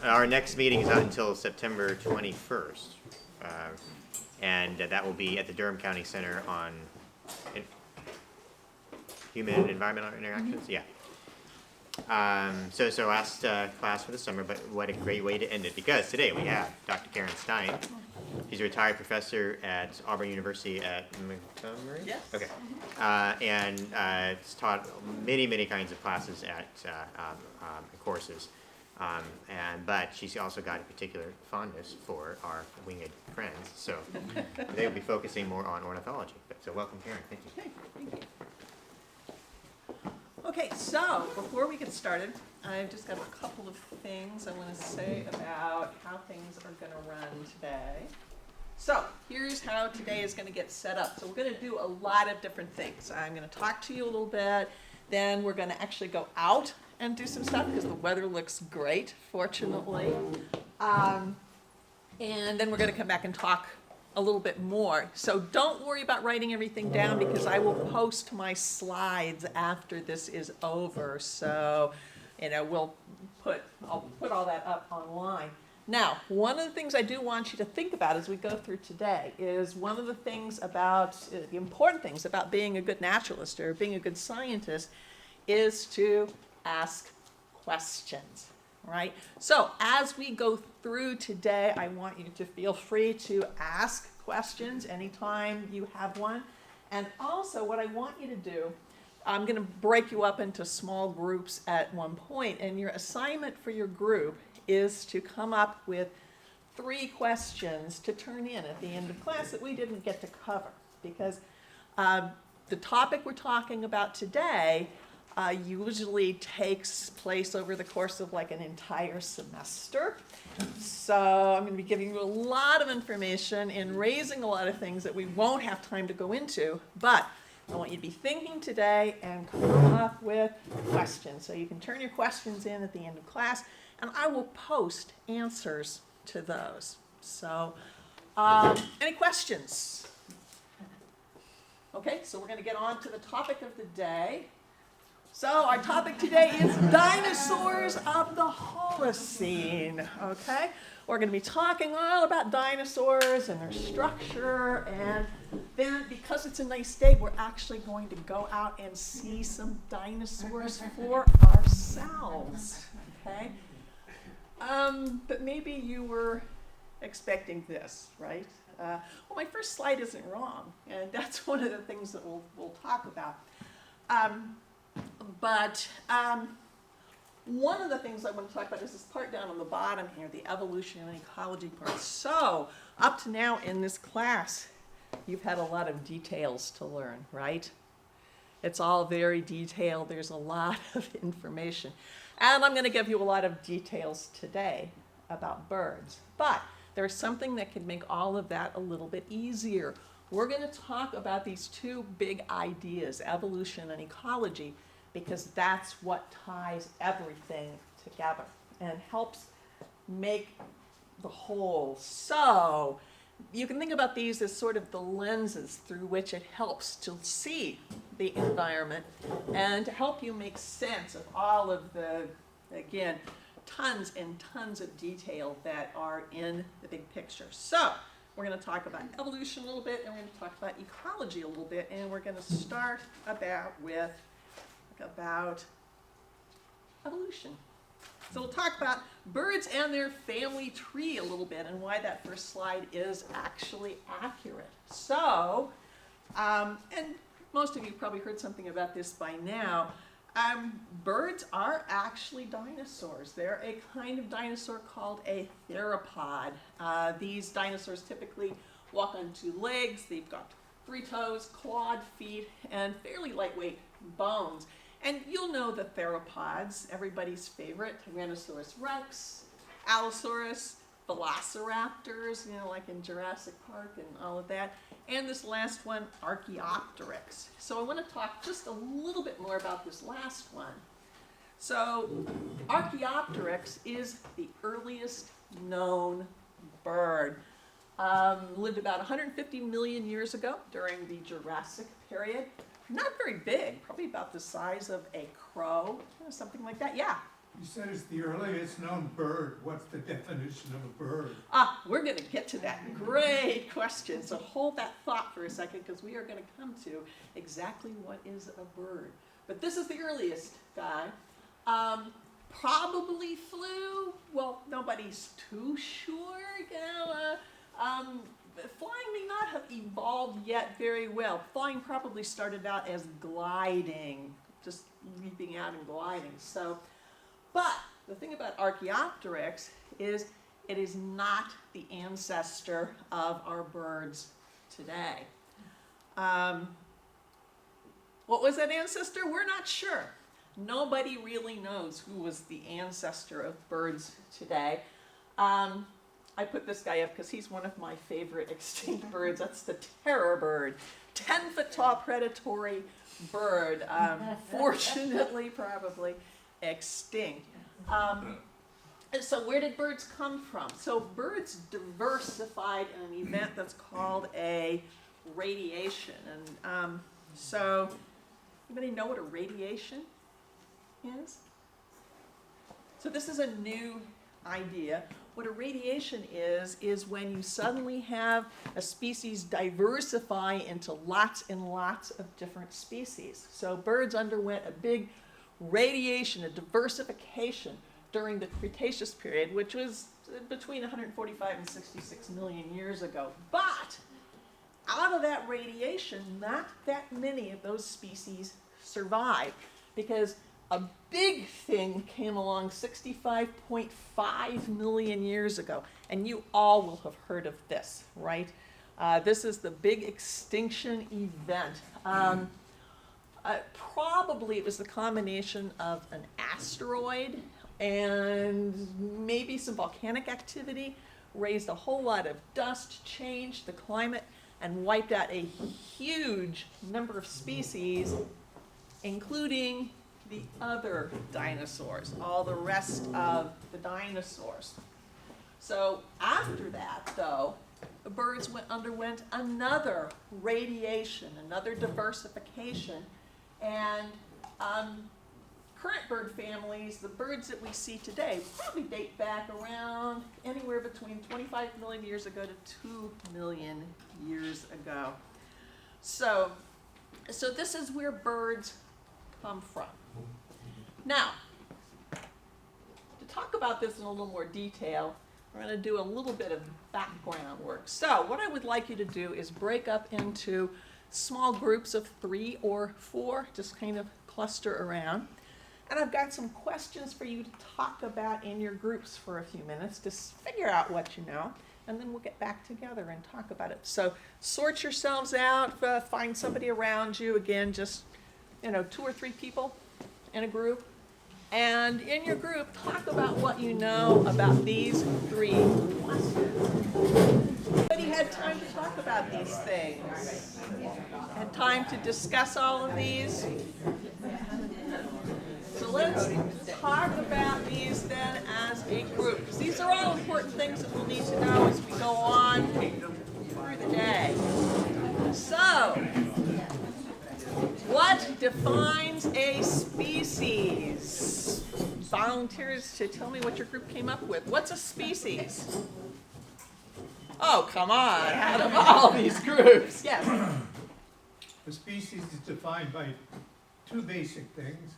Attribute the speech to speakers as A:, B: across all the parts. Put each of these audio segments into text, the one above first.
A: Our next meeting is not until September 21st, and that will be at the Durham County Center on Human and Environmental Interactions. Yeah. So last class for the summer, but what a great way to end it, because today we have Dr. Karen Stine. She's a retired professor at Auburn University at Montgomery?
B: Yes.
A: Okay. And it's taught many kinds of classes at courses. But she's also got a particular fondness for our winged friends. So they will be focusing more on ornithology. So welcome, Karen. Thank you.
B: Okay, thank you. Okay, so before we get started, I've just got a couple of things I want to say about how things are going to run today. So here's how today is going to get set up. So we're going to do a lot of different things. I'm going to talk to you a little bit, then we're going to actually go out and do some stuff because the weather looks great, fortunately. And then we're going to come back and talk a little bit more. So don't worry about writing everything down because I will post my slides after this is over. So, I'll put all that up online. Now, one of the things I do want you to think about as we go through today is one of the things about, the important things about being a good naturalist or being a good scientist is to ask questions, right? So as we go through today, I want you to feel free to ask questions anytime you have one. And also what I want you to do, I'm going to break you up into small groups at one point, and your assignment for your group is to come up with 3 questions to turn in at the end of class that we didn't get to cover. Because the topic we're talking about today usually takes place over the course of like an entire semester. So I'm going to be giving you a lot of information and raising a lot of things that we won't have time to go into, but I want you to be thinking today and come up with questions. So you can turn your questions in at the end of class, and I will post answers to those. So any questions? Okay, so we're going to get on to the topic of the day. So our topic today is dinosaurs of the Holocene, okay? We're going to be talking all about dinosaurs and their structure, and then because it's a nice day, we're actually going to go out and see some dinosaurs for ourselves, okay? But maybe you were expecting this, right? Well, my first slide isn't wrong, and that's one of the things that we'll talk about. But one of the things I want to talk about is this part down on the bottom here, the evolutionary and ecology part. So up to now in this class, you've had a lot of details to learn, right? It's all very detailed. There's a lot of information. And I'm going to give you a lot of details today about birds. But there's something that can make all of that a little bit easier. We're going to talk about these 2 big ideas, evolution and ecology, because that's what ties everything together and helps make the whole. So you can think about these as sort of the lenses through which it helps to see the environment and to help you make sense of all of the, again, tons and tons of detail that are in the big picture. So we're going to talk about evolution a little bit, and we're going to talk about ecology a little bit, and we're going to start about evolution. So we'll talk about birds and their family tree a little bit and why that first slide is actually accurate. So, and most of you probably heard something about this by now. Birds are actually dinosaurs. They're a kind of dinosaur called a theropod. These dinosaurs typically walk on 2 legs. They've got 3 toes, clawed feet, and fairly lightweight bones. And you'll know the theropods, everybody's favorite, Tyrannosaurus rex, Allosaurus, velociraptors, like in Jurassic Park and all of that. And this last one, Archaeopteryx. So I want to talk just a little bit more about this last one. So Archaeopteryx is the earliest known bird. Lived about 150 million years ago during the Jurassic period. Not very big, probably about the size of a crow, something like that. Yeah.
C: You said it's the earliest known bird. What's the definition of a bird?
B: We're going to get to that. Great question. So hold that thought for a second, because we are going to come to exactly what is a bird. But this is the earliest guy. Probably flew. Well, nobody's too sure. Flying may not have evolved yet very well. Flying probably started out as gliding, just leaping out and gliding. But the thing about Archaeopteryx is it is not the ancestor of our birds today. What was that ancestor? We're not sure. Nobody really knows who was the ancestor of birds today. I put this guy up because he's one of my favorite extinct birds. That's the terror bird. 10-foot tall predatory bird. Fortunately, probably extinct. So where did birds come from? So birds diversified in an event that's called a radiation. And so anybody know what a radiation is? So this is a new idea. What a radiation is when you suddenly have a species diversify into lots and lots of different species. So birds underwent a big radiation, a diversification during the Cretaceous period, which was between 145 and 66 million years ago. But out of that radiation, not that many of those species survived, because a big thing came along 65.5 million years ago, and you all will have heard of this, right? This is the big extinction event. Probably it was the combination of an asteroid and maybe some volcanic activity, raised a whole lot of dust, changed the climate, and wiped out a huge number of species, including the other dinosaurs, all the rest of the dinosaurs. So after that, though, the birds underwent another radiation, another diversification, and current bird families, the birds that we see today, probably date back around anywhere between 25 million years ago to 2 million years ago. So this is where birds come from. Now, to talk about this in a little more detail, we're going to do a little bit of background work. So what I would like you to do is break up into small groups of 3 or 4, just kind of cluster around. And I've got some questions for you to talk about in your groups for a few minutes to figure out what you know, and then we'll get back together and talk about it. So sort yourselves out, find somebody around you, again, just 2 or 3 people in a group. And in your group, talk about what you know about these 3 questions. Everybody had time to talk about these things? Had time to discuss all of these? So let's talk about these then as a group, because these are all important things that we'll need to know as we go on through the day. So, what defines a species? Volunteers to tell me what your group came up with. What's a species? Oh, come on, out of all these groups. Yes?
C: A species is defined by 2 basic things.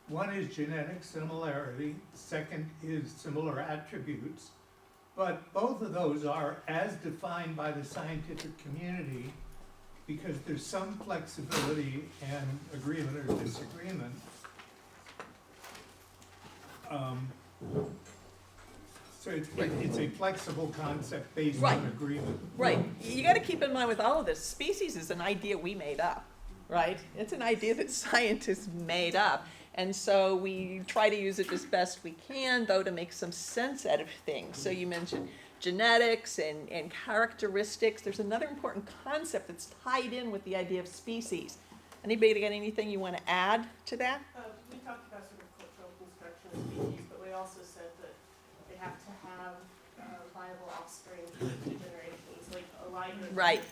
C: One is genetic similarity, second is similar attributes. But both of those are as defined by the scientific community, because there's some flexibility and agreement or disagreement. So it's a flexible concept based on agreement.
B: Right. You got to keep in mind with all of this, species is an idea we made up, right? It's an idea that scientists made up. And so we try to use it as best we can, though, to make some sense out of things. So you mentioned genetics and characteristics. There's another important concept that's tied in with the idea of species. Anybody got anything you want to add to that?
D: We talked about sort of cultural construction of species, but we also said that they have to have viable offspring for 2 generations, like alignment.
B: Right.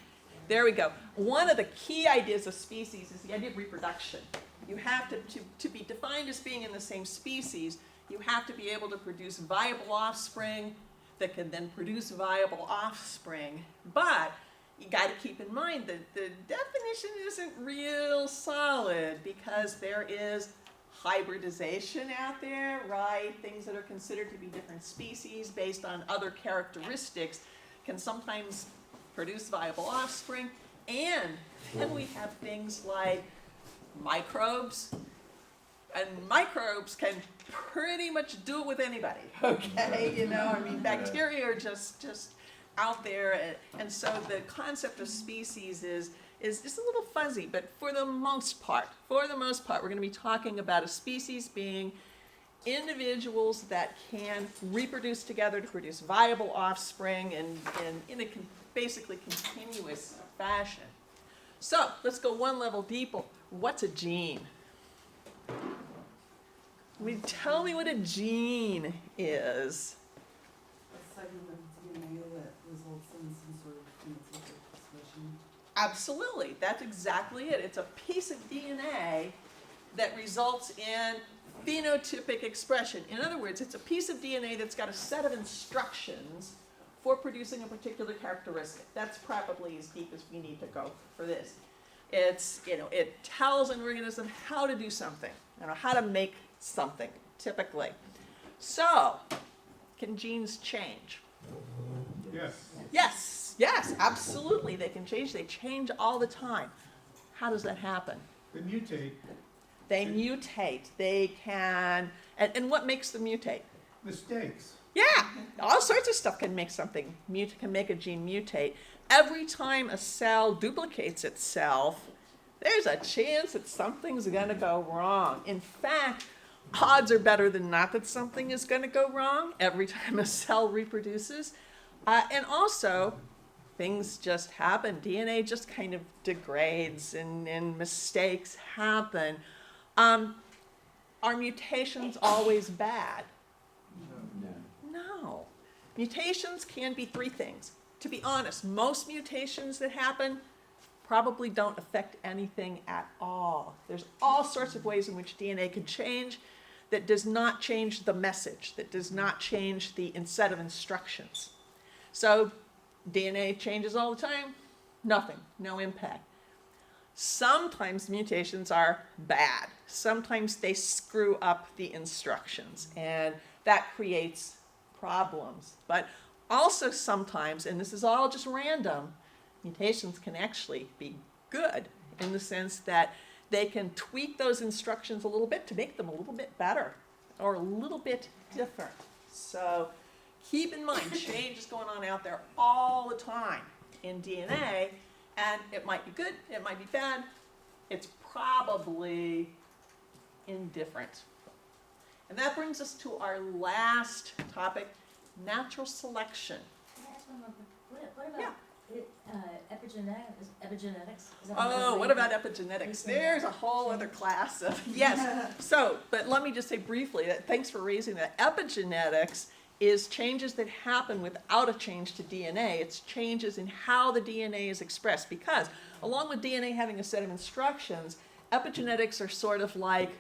B: There we go. One of the key ideas of species is the idea of reproduction. You have to be defined as being in the same species, You have to be able to produce viable offspring that can then produce viable offspring. But you got to keep in mind that the definition isn't real solid because there is hybridization out there, right? Things that are considered to be different species based on other characteristics can sometimes produce viable offspring. And then we have things like microbes. And microbes can pretty much do it with anybody, okay? You know, I mean, bacteria are just out there. And so the concept of species is just a little fuzzy, but for the most part, we're going to be talking about a species being individuals that can reproduce together to produce viable offspring and in a basically continuous fashion. So let's go one level deeper. What's a gene? Tell me what a gene is.
E: A segment of DNA that results in some sort of phenotypic expression.
B: Absolutely, that's exactly it. It's a piece of DNA that results in phenotypic expression. In other words, it's a piece of DNA that's got a set of instructions for producing a particular characteristic. That's probably as deep as we need to go for this. It's, you know, it tells an organism how to do something, you know, how to make something, typically. So, can genes change?
C: Yes.
B: Yes, absolutely, they can change. They change all the time. How does that happen?
C: They mutate.
B: They mutate. They can, and what makes them mutate?
C: Mistakes.
B: Yeah, all sorts of stuff can make something can make a gene mutate. Every time a cell duplicates itself, there's a chance that something's going to go wrong. In fact, odds are better than not that something is going to go wrong every time a cell reproduces. And also, things just happen. DNA just kind of degrades and mistakes happen. Are mutations always bad? No. Mutations can be three things. To be honest, most mutations that happen probably don't affect anything at all. There's all sorts of ways in which DNA can change that does not change the message, that does not change the set of instructions. So DNA changes all the time, nothing, no impact. Sometimes mutations are bad. Sometimes they screw up the instructions, and that creates problems. But also sometimes, and this is all just random, mutations can actually be good in the sense that they can tweak those instructions a little bit to make them a little bit better or a little bit different. So keep in mind, change is going on out there all the time in DNA, and it might be good, it might be bad, it's probably indifferent. And that brings us to our last topic, natural selection.
F: Can I ask one more quick? What about
B: Yeah.
F: epigenetics? Is that
B: Oh, what about epigenetics? There's a whole other class of, yes. So, but let me just say briefly, that thanks for raising that. Epigenetics is changes that happen without a change to DNA. It's changes in how the DNA is expressed, because along with DNA having a set of instructions, epigenetics are sort of like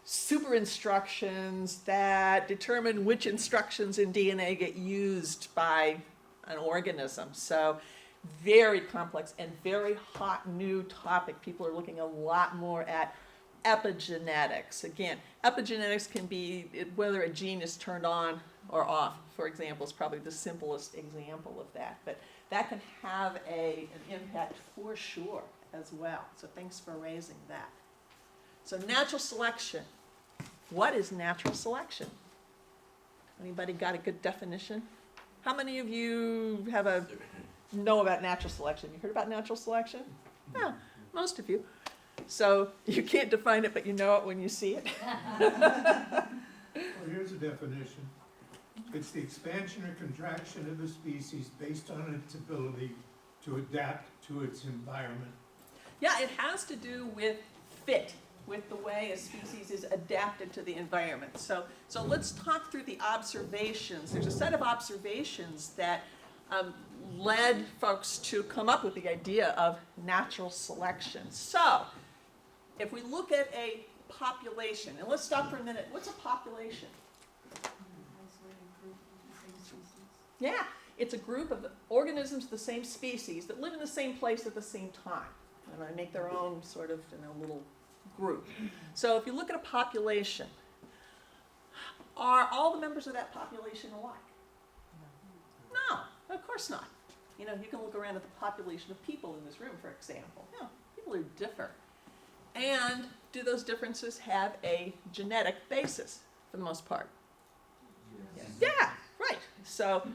B: super instructions that determine which instructions in DNA get used by an organism. So very complex and very hot new topic. People are looking a lot more at epigenetics. Again, epigenetics can be whether a gene is turned on or off, for example, is probably the simplest example of that. But that can have an impact for sure as well. So thanks for raising that. So natural selection. What is natural selection? Anybody got a good definition? How many of you know about natural selection? You heard about natural selection? Yeah, most of you. So you can't define it, but you know it when you see it.
C: Well, here's a definition. It's the expansion or contraction of a species based on its ability to adapt to its environment.
B: Yeah, it has to do with fit, with the way a species is adapted to the environment. So let's talk through the observations. There's a set of observations that led folks to come up with the idea of natural selection. So if we look at a population, and let's stop for a minute. What's a population?
E: Isolated group of the same species.
B: Yeah, it's a group of organisms of the same species that live in the same place at the same time. And they make their own sort of, little group. So if you look at a population, are all the members of that population alike? No, of course not. You can look around at the population of people in this room, for example. Yeah, people are different. And do those differences have a genetic basis, for the most part?
G: Yes.
B: Yeah, right. So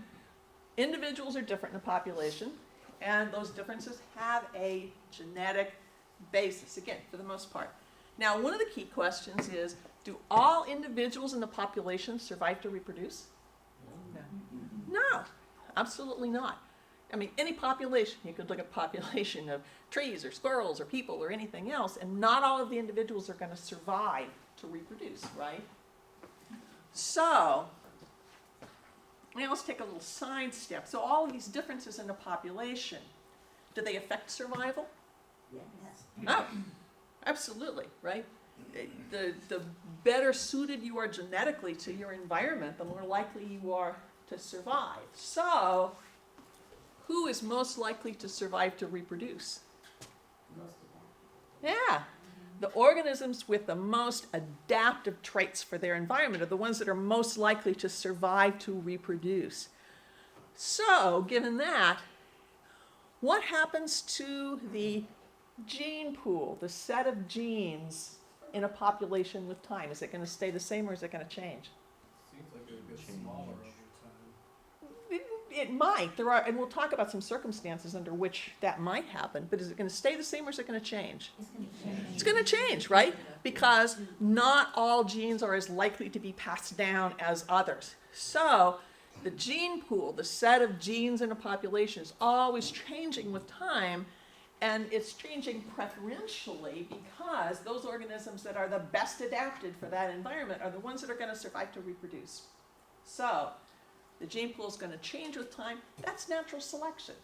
B: individuals are different in a population, and those differences have a genetic basis, again, for the most part. Now, one of the key questions is, do all individuals in the population survive to reproduce? No, absolutely not. I mean, any population, you could look at a population of trees or squirrels or people or anything else, and not all of the individuals are going to survive to reproduce, right? So, now let's take a little side step. So all of these differences in the population, do they affect survival?
F: Yes.
B: Oh, absolutely, right? The better suited you are genetically to your environment, the more likely you are to survive. So, who is most likely to survive to reproduce?
F: Most of that.
B: Yeah. The organisms with the most adaptive traits for their environment are the ones that are most likely to survive to reproduce. So, given that, what happens to the gene pool, the set of genes in a population with time? Is it going to stay the same or is it going to change?
G: Seems like it would get smaller over time.
B: It might. There are, and we'll talk about some circumstances under which that might happen, but is it going to stay the same or is it going to change?
F: It's going to change.
B: It's going to change, right? Because not all genes are as likely to be passed down as others. So the gene pool, the set of genes in a population, is always changing with time, and it's changing preferentially because those organisms that are the best adapted for that environment are the ones that are going to survive to reproduce. So the gene pool is going to change with time. That's natural selection.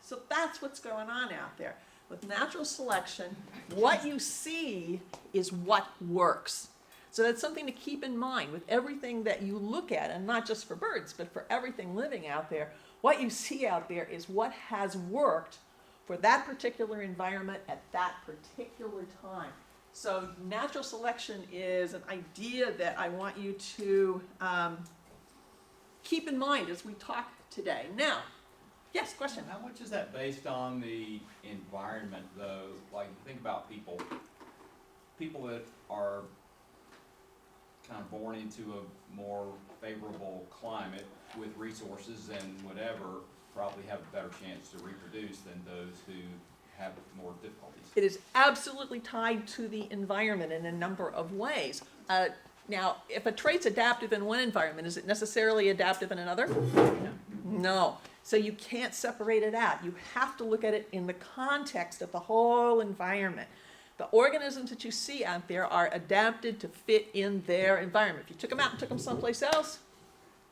B: So that's what's going on out there. With natural selection, what you see is what works. So that's something to keep in mind with everything that you look at, and not just for birds, but for everything living out there. What you see out there is what has worked for that particular environment at that particular time. So natural selection is an idea that I want you to keep in mind as we talk today. Now, yes, question?
H: How much is that based on the environment, though? Like, think about people that are kind of born into a more favorable climate with resources and whatever probably have a better chance to reproduce than those who have more difficulties.
B: It is absolutely tied to the environment in a number of ways. Now, if a trait's adaptive in one environment, is it necessarily adaptive in another? No. So you can't separate it out. You have to look at it in the context of the whole environment. The organisms that you see out there are adapted to fit in their environment. If you took them out and took them someplace else,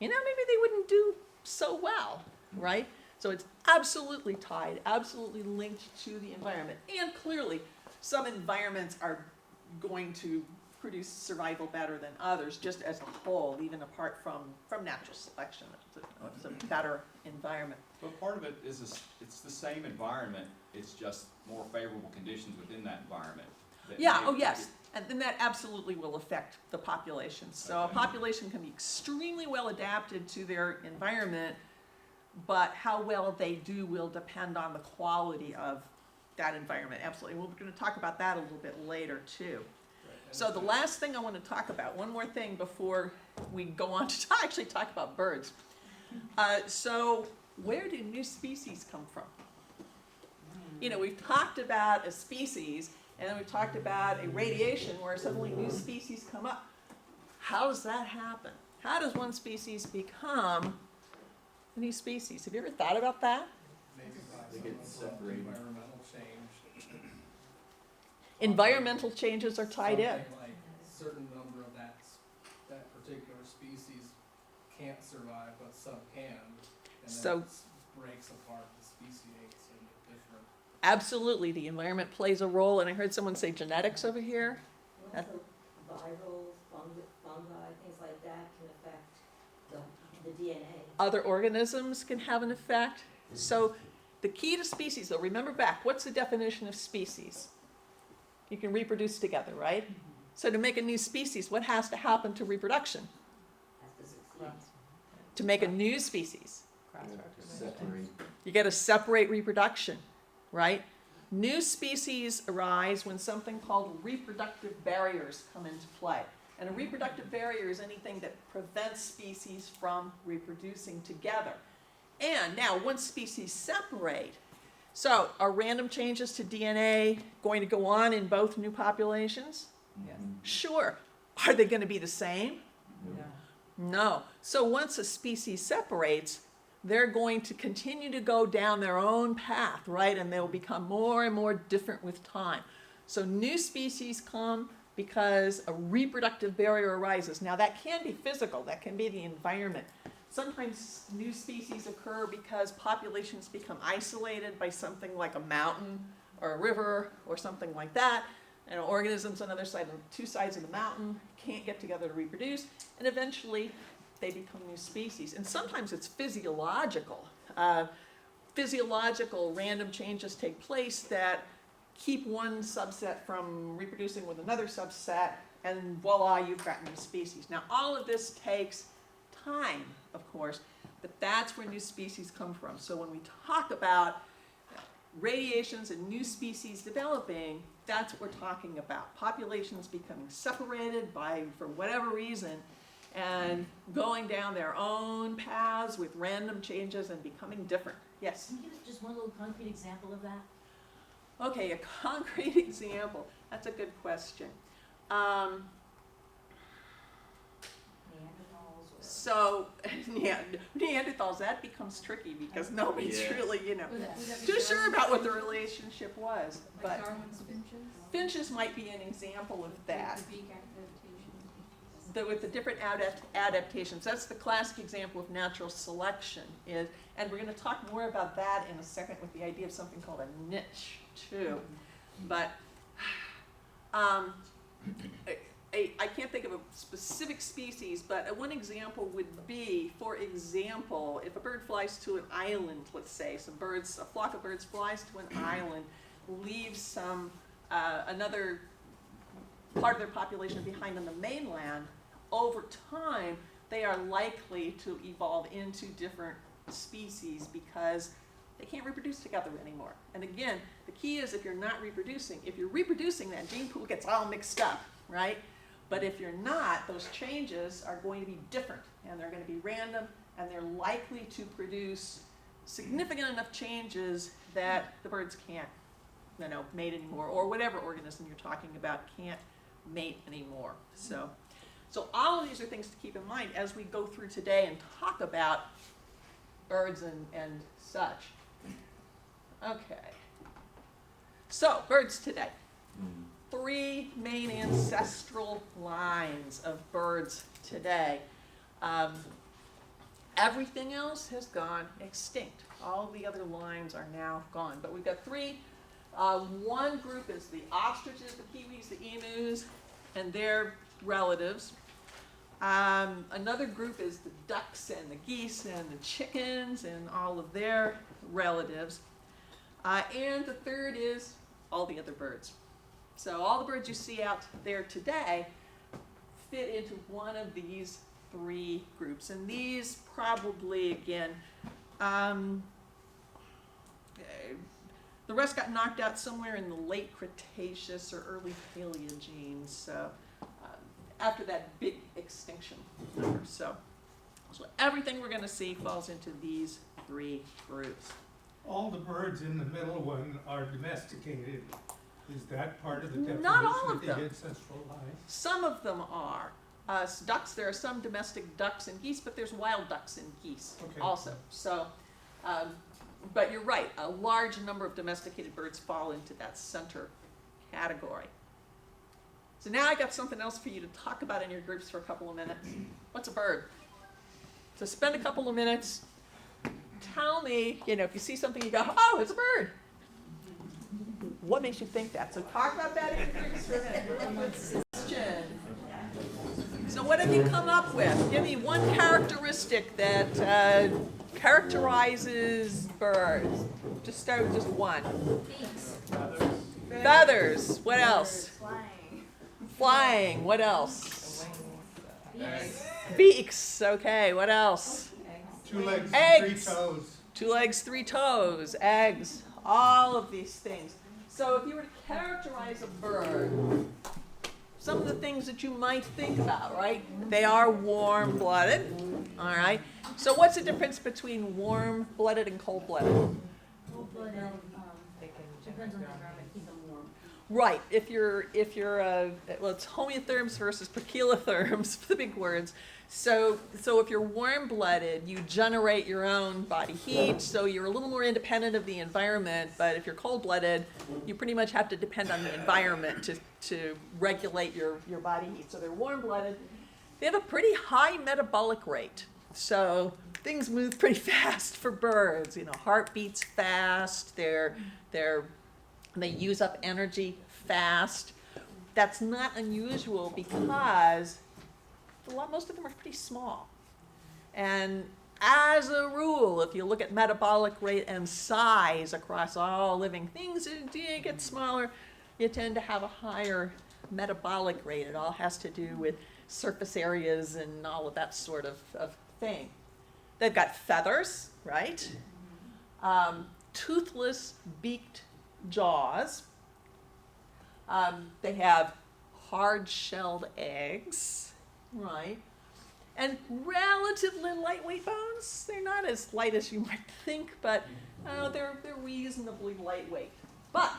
B: maybe they wouldn't do so well, right? So it's absolutely tied, absolutely linked to the environment. And clearly, some environments are going to produce survival better than others, just as a whole, even apart from natural selection. It's a better environment.
H: But part of it is it's the same environment, it's just more favorable conditions within that environment.
B: Yeah, oh yes, and then that absolutely will affect the population. So a population can be extremely well adapted to their environment, but how well they do will depend on the quality of that environment, absolutely. We're going to talk about that a little bit later too. So the last thing I want to talk about, one more thing before we go on to actually talk about birds. So where do new species come from? We've talked about a species, and then we've talked about a radiation where suddenly new species come up. How does that happen? How does one species become a new species? Have you ever thought about that?
G: Maybe by
H: They
G: some
H: get separated.
G: environmental change.
B: Environmental changes are tied in.
G: Something like a certain number of that particular species can't survive, but some can. And
B: So-
G: then it breaks apart the species into different.
B: Absolutely, the environment plays a role, and I heard someone say genetics over here.
F: Also, viral fungi, things like that can affect the DNA.
B: Other organisms can have an effect. So the key to species, though, remember back, what's the definition of species? You can reproduce together, right? So to make a new species, what has to happen to reproduction?
F: Has to succeed.
B: To make a new species,
H: Separate.
B: you got to separate reproduction, right? New species arise when something called reproductive barriers come into play. And a reproductive barrier is anything that prevents species from reproducing together. And now, once species separate, so are random changes to DNA going to go on in both new populations?
H: Yes.
B: Sure. Are they going to be the same? No. So once a species separates, they're going to continue to go down their own path, right? And they'll become more and more different with time. So new species come because a reproductive barrier arises. Now that can be physical, that can be the environment. Sometimes new species occur because populations become isolated by something like a mountain or a river or something like that. And organisms on two sides of the mountain can't get together to reproduce, and eventually they become new species. And sometimes it's physiological. Physiological random changes take place that keep one subset from reproducing with another subset, and voila, you've got new species. Now, all of this takes time, of course, but that's where new species come from. So when we talk about radiations and new species developing, that's what we're talking about. Populations becoming separated for whatever reason, and going down their own paths with random changes and becoming different. Yes?
F: Can you give us just one little concrete example of that?
B: Okay, a concrete example. That's a good question.
F: Neanderthals or?
B: So, yeah, Neanderthals, that becomes tricky because nobody's
H: Yeah.
B: really,
I: Would that be
B: too sure
I: Darwin's-
B: about what the relationship was.
I: Like
B: But
I: Darwin's finches?
B: finches might be an example of that.
I: The beak adaptation.
B: With the different adaptations. That's the classic example of natural selection. And we're going to talk more about that in a second with the idea of something called a niche, too. But I can't think of a specific species, but one example would be, for example, if a bird flies to an island, let's say, a flock of birds flies to an island, leaves another part of their population behind on the mainland, over time, they are likely to evolve into different species because they can't reproduce together anymore. And again, the key is if you're reproducing, that gene pool gets all mixed up, right? But if you're not, those changes are going to be different, and they're going to be random, and they're likely to produce significant enough changes that the birds can't, mate anymore, or whatever organism you're talking about can't mate anymore. So all of these are things to keep in mind as we go through today and talk about birds and such. Okay. So, birds today. 3 main ancestral lines of birds today. Everything else has gone extinct. All the other lines are now gone. But we've got 3. One group is the ostriches, the kiwis, the emus, and their relatives. Another group is the ducks and the geese and the chickens and all of their relatives. And the third is all the other birds. So all the birds you see out there today fit into one of these 3 groups. And these probably, again, the rest got knocked out somewhere in the late Cretaceous or early Paleogene. So after that big extinction. So everything we're going to see falls into these 3 groups.
C: All the birds in the middle one are domesticated. Is that part of the definition
B: Not all of
C: the
B: them.
C: ancestral line?
B: Some of them are. Ducks, there are some domestic ducks and geese, but there's wild ducks and geese
C: Okay.
B: also. So, but you're right, a large number of domesticated birds fall into that center category. So now I got something else for you to talk about in your groups for a couple of minutes. What's a bird? So spend a couple of minutes. Tell me, if you see something, you go, oh, it's a bird. What makes you think that? So talk about that in your groups for a minute. Question. So what have you come up with? Give me one characteristic that characterizes birds. Just start with just one.
F: Beaks.
B: Feathers. What else?
F: Flying.
B: Flying. What else?
F: Beaks.
B: Beaks. Okay. What else?
C: 2 legs,
B: Eggs.
C: 3 toes.
B: 2 legs, 3 toes. Eggs. All of these things. So if you were to characterize a bird, some of the things that you might think about, right? They are warm-blooded. All right. So what's the difference between warm-blooded and cold-blooded?
F: Cold-blooded, depends on the environment, keep them warm.
B: Right. If you're well, it's homeotherms versus poikilotherms, the big words. So if you're warm-blooded, you generate your own body heat, so you're a little more independent of the environment. But if you're cold-blooded, you pretty much have to depend on the environment to regulate your body heat. So they're warm-blooded. They have a pretty high metabolic rate. So things move pretty fast for birds. You know, heart beats fast. They use up energy fast. That's not unusual because most of them are pretty small. And as a rule, if you look at metabolic rate and size across all living things, as you get smaller, you tend to have a higher metabolic rate. It all has to do with surface areas and all of that sort of thing. They've got feathers, right? Toothless, beaked jaws. They have hard-shelled eggs. Right. And relatively lightweight bones. They're not as light as you might think, but they're reasonably lightweight. But,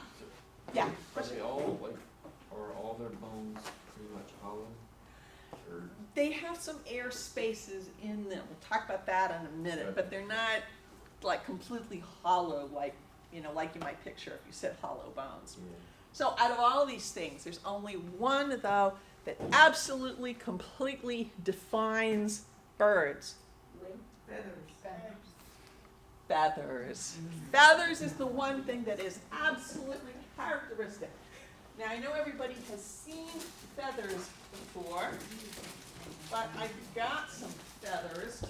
B: yeah.
I: Are they all are all their bones pretty much hollow? Or
B: They have some air spaces in them. We'll talk about that in a minute, but they're not like completely hollow like you might picture if you said hollow bones.
I: yeah.
B: So out of all these things, there's only one, though, that absolutely, completely defines birds. Feathers. Feathers is the one thing that is absolutely characteristic. Now, I know everybody has seen feathers before, but I've got some feathers to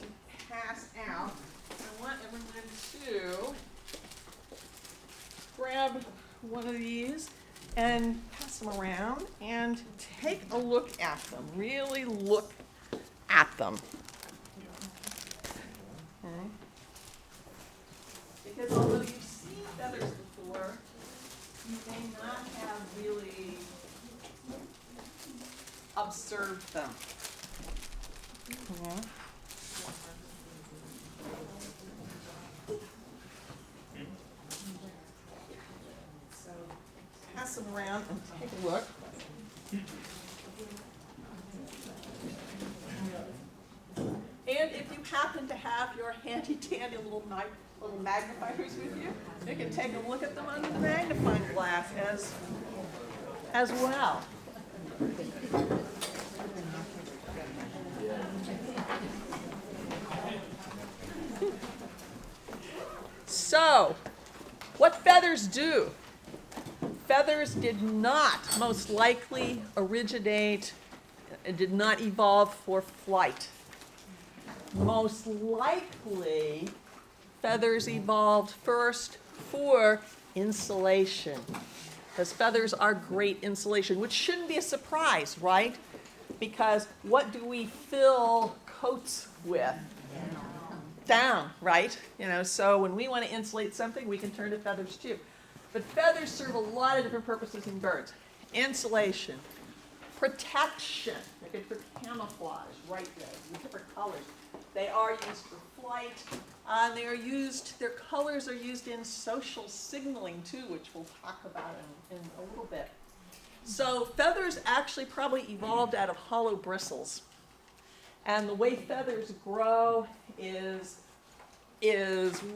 B: pass out. I want everyone to grab one of these and pass them around and take a look at them. Really look at them. Okay. Because although you've seen feathers before, you may not have really observed them. Yeah. So pass them around and take a look. And if you happen to have your handy-dandy little magnifiers with you, you can take a look at them under the magnifying glass as well. So, what feathers do? Feathers did not most likely originate, did not evolve for flight. Most likely, feathers evolved first for insulation. Because feathers are great insulation, which shouldn't be a surprise, right? Because what do we fill coats with? Down, right? So when we want to insulate something, we can turn to feathers too. But feathers serve a lot of different purposes in birds. Insulation, protection, they're good for camouflage, right there, in different colors. They are used for flight. Their colors are used in social signaling too, which we'll talk about in a little bit. So feathers actually probably evolved out of hollow bristles. And the way feathers grow is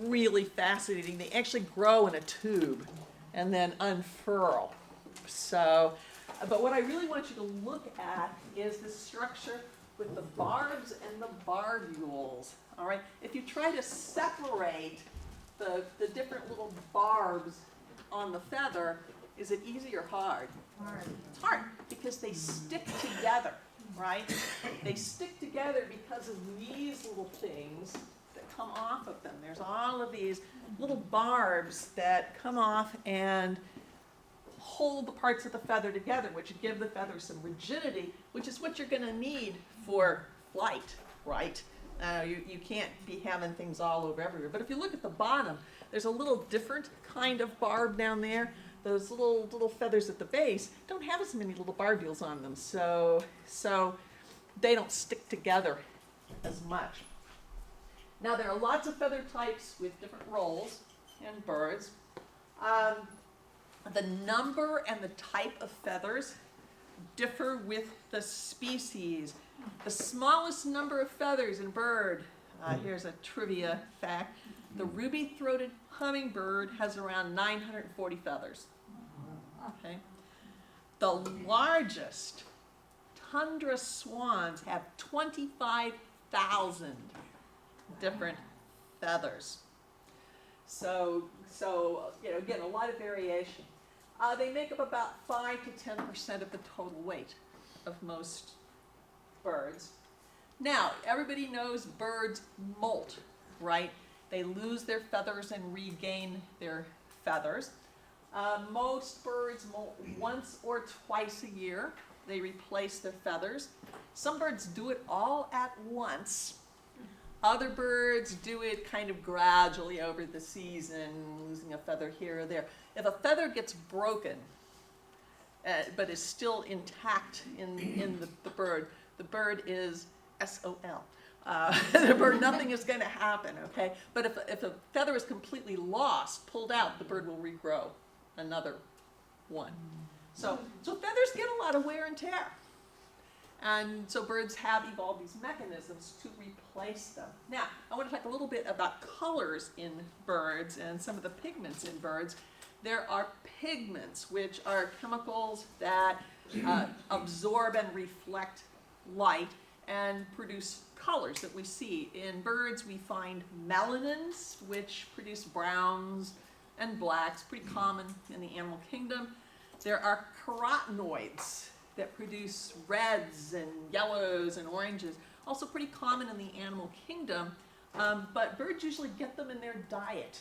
B: really fascinating. They actually grow in a tube and then unfurl. So, but what I really want you to look at is the structure with the barbs and the barbules. All right. If you try to separate the different little barbs on the feather, is it easy or hard?
F: Hard.
B: It's hard because they stick together. right? They stick together because of these little things that come off of them. There's all of these little barbs that come off and hold the parts of the feather together, which give the feather some rigidity, which is what you're going to need for flight, right? You can't be having things all over everywhere. But if you look at the bottom, there's a little different kind of barb down there. Those little feathers at the base don't have as many little barbules on them, so they don't stick together as much. Now there are lots of feather types with different roles in birds. The number and the type of feathers differ with the species. The smallest number of feathers in bird, here's a trivia fact, the ruby-throated hummingbird has around 940 feathers. Okay. The largest tundra swans have 25,000 different feathers. So again, a lot of variation. They make up about 5 to 10% of the total weight of most birds. Now, everybody knows birds molt, right? They lose their feathers and regain their feathers. Most birds molt once or twice a year. They replace their feathers. Some birds do it all at once. Other birds do it kind of gradually over the season, losing a feather here or there. If a feather gets broken, but is still intact in the bird is SOL. The bird, nothing is going to happen, okay? But if a feather is completely lost, pulled out, the bird will regrow another one. So feathers get a lot of wear and tear. And so birds have evolved these mechanisms to replace them. Now, I want to talk a little bit about colors in birds and some of the pigments in birds. There are pigments, which are chemicals that absorb and reflect light and produce colors that we see. In birds, we find melanins, which produce browns and blacks, pretty common in the animal kingdom. There are carotenoids that produce reds and yellows and oranges, also pretty common in the animal kingdom, but birds usually get them in their diet.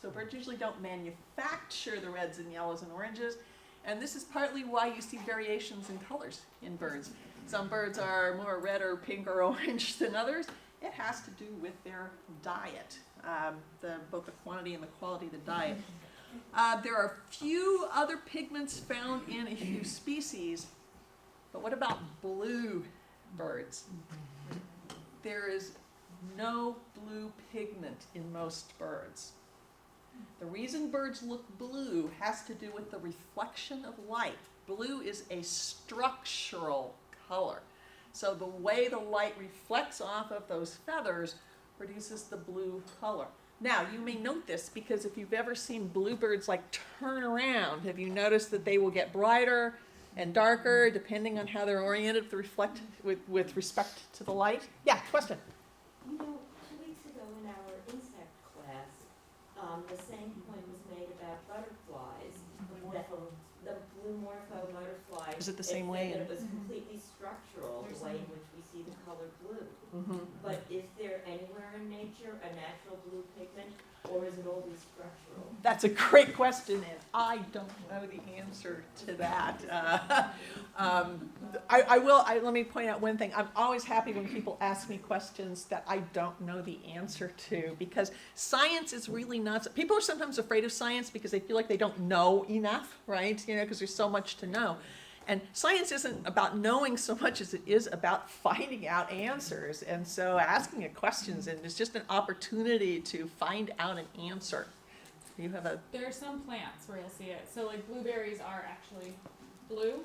B: So birds usually don't manufacture the reds and yellows and oranges, and this is partly why you see variations in colors in birds. Some birds are more red or pink or orange than others. It has to do with their diet, both the quantity and the quality of the diet. There are few other pigments found in a few species, but what about blue birds? There is no blue pigment in most birds. The reason birds look blue has to do with the reflection of light. Blue is a structural color. So the way the light reflects off of those feathers produces the blue color. Now, you may note this because if you've ever seen bluebirds like turn around, have you noticed that they will get brighter and darker depending on how they're oriented with respect to the light? Yeah, question.
F: You know, 2 weeks ago in our insect class, the same point was made about butterflies. The blue morpho butterfly.
B: Is it the same way?
F: It was completely structural, the way in which we see the color blue.
B: Mm-hmm.
F: But is there anywhere in nature a natural blue pigment, or is it always structural?
B: That's a great question, and I don't know the answer to that. Let me point out one thing. I'm always happy when people ask me questions that I don't know the answer to, because science is really not, people are sometimes afraid of science because they feel like they don't know enough, right? Because there's so much to know. And science isn't about knowing so much as it is about finding out answers. And so asking questions and it's just an opportunity to find out an answer. You have a...
J: There are some plants where you'll see it. So like blueberries are actually blue,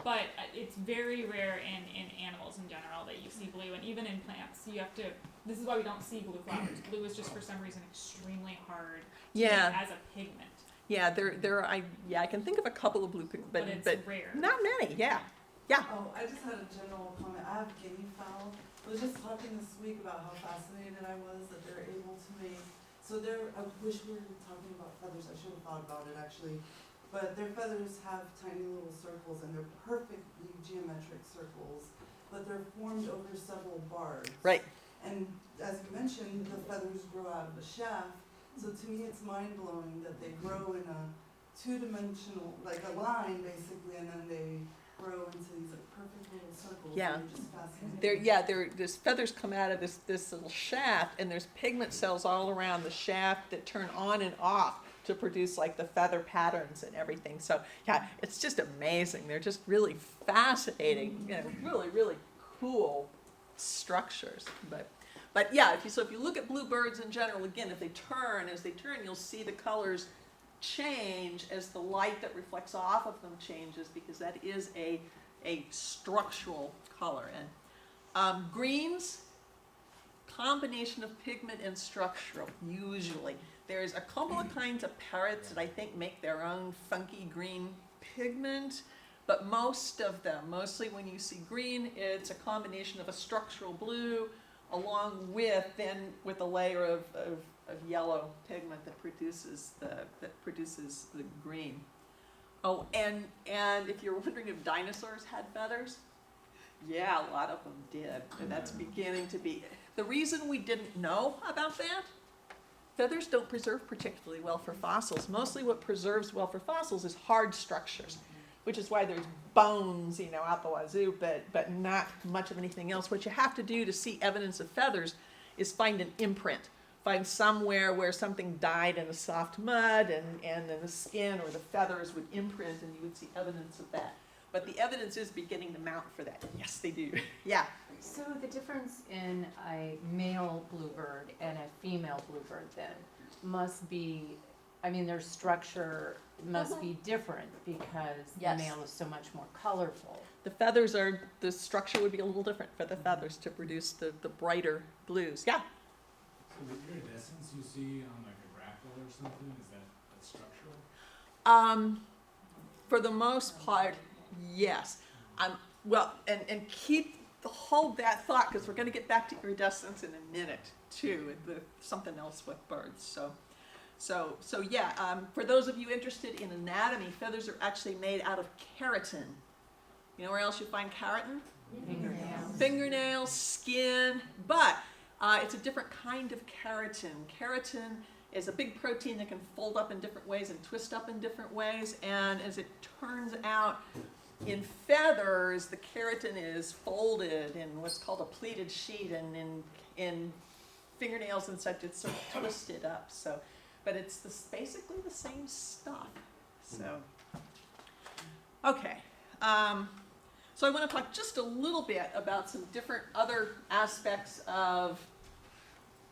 J: but it's very rare in animals in general that you see blue. And even in plants, you have to, this is why we don't see blue flowers. Blue is just for some reason extremely hard to make as a pigment.
B: Yeah, I can think of a couple of blue pigments,
J: but rare.
B: Not many. Yeah.
E: Oh, I just had a general comment. I have guinea fowl. I was just talking this week about how fascinated I was that they're able to make. So I wish we were talking about feathers. I should have thought about it actually. but their feathers have tiny little circles and they're perfectly geometric circles, but they're formed over several barbs.
B: Right.
E: And as you mentioned, the feathers grow out of the shaft, so to me it's mind-blowing that they grow in a two-dimensional, like a line basically, and then they grow into these like perfect little circles.
B: Yeah.
E: And they're just fascinating.
B: There's feathers come out of this little shaft, and there's pigment cells all around the shaft that turn on and off to produce like the feather patterns and everything. So yeah, it's just amazing. They're just really fascinating, really, really cool structures. But yeah, if you look at bluebirds in general, again, as they turn, you'll see the colors change as the light that reflects off of them changes, because that is a structural color. And greens, combination of pigment and structural, usually. There's a couple of kinds of parrots that I think make their own funky green pigment, but most of them, mostly when you see green, it's a combination of a structural blue along with a layer of yellow pigment that produces the green. Oh, and if you're wondering if dinosaurs had feathers, yeah, a lot of them did, and that's beginning to be. The reason we didn't know about that, feathers don't preserve particularly well for fossils. Mostly what preserves well for fossils is hard structures, which is why there's bones, out the wazoo, but not much of anything else. What you have to do to see evidence of feathers is find an imprint. Find somewhere where something died in the soft mud, and then the skin or the feathers would imprint, and you would see evidence of that. But the evidence is beginning to mount for that. Yes, they do. Yeah.
K: So the difference in a male bluebird and a female bluebird then must be, their structure must be different because
B: Yes.
K: the male is so much more colorful.
B: The structure would be a little different for the feathers to produce the brighter blues. Yeah.
L: So the iridescence you see on like a grackle or something, is that structural?
B: For the most part, yes. Well, and hold that thought, because we're going to get back to iridescence in a minute too, with something else with birds. So yeah. For those of you interested in anatomy, feathers are actually made out of keratin. You know where else you find keratin?
K: Fingernails.
B: Fingernails, skin, but it's a different kind of keratin. Keratin is a big protein that can fold up in different ways and twist up in different ways, and as it turns out, in feathers, the keratin is folded in what's called a pleated sheet, and in fingernails and such, it's sort of twisted up. So, but it's basically the same stuff. So, okay. So I want to talk just a little bit about some different other aspects of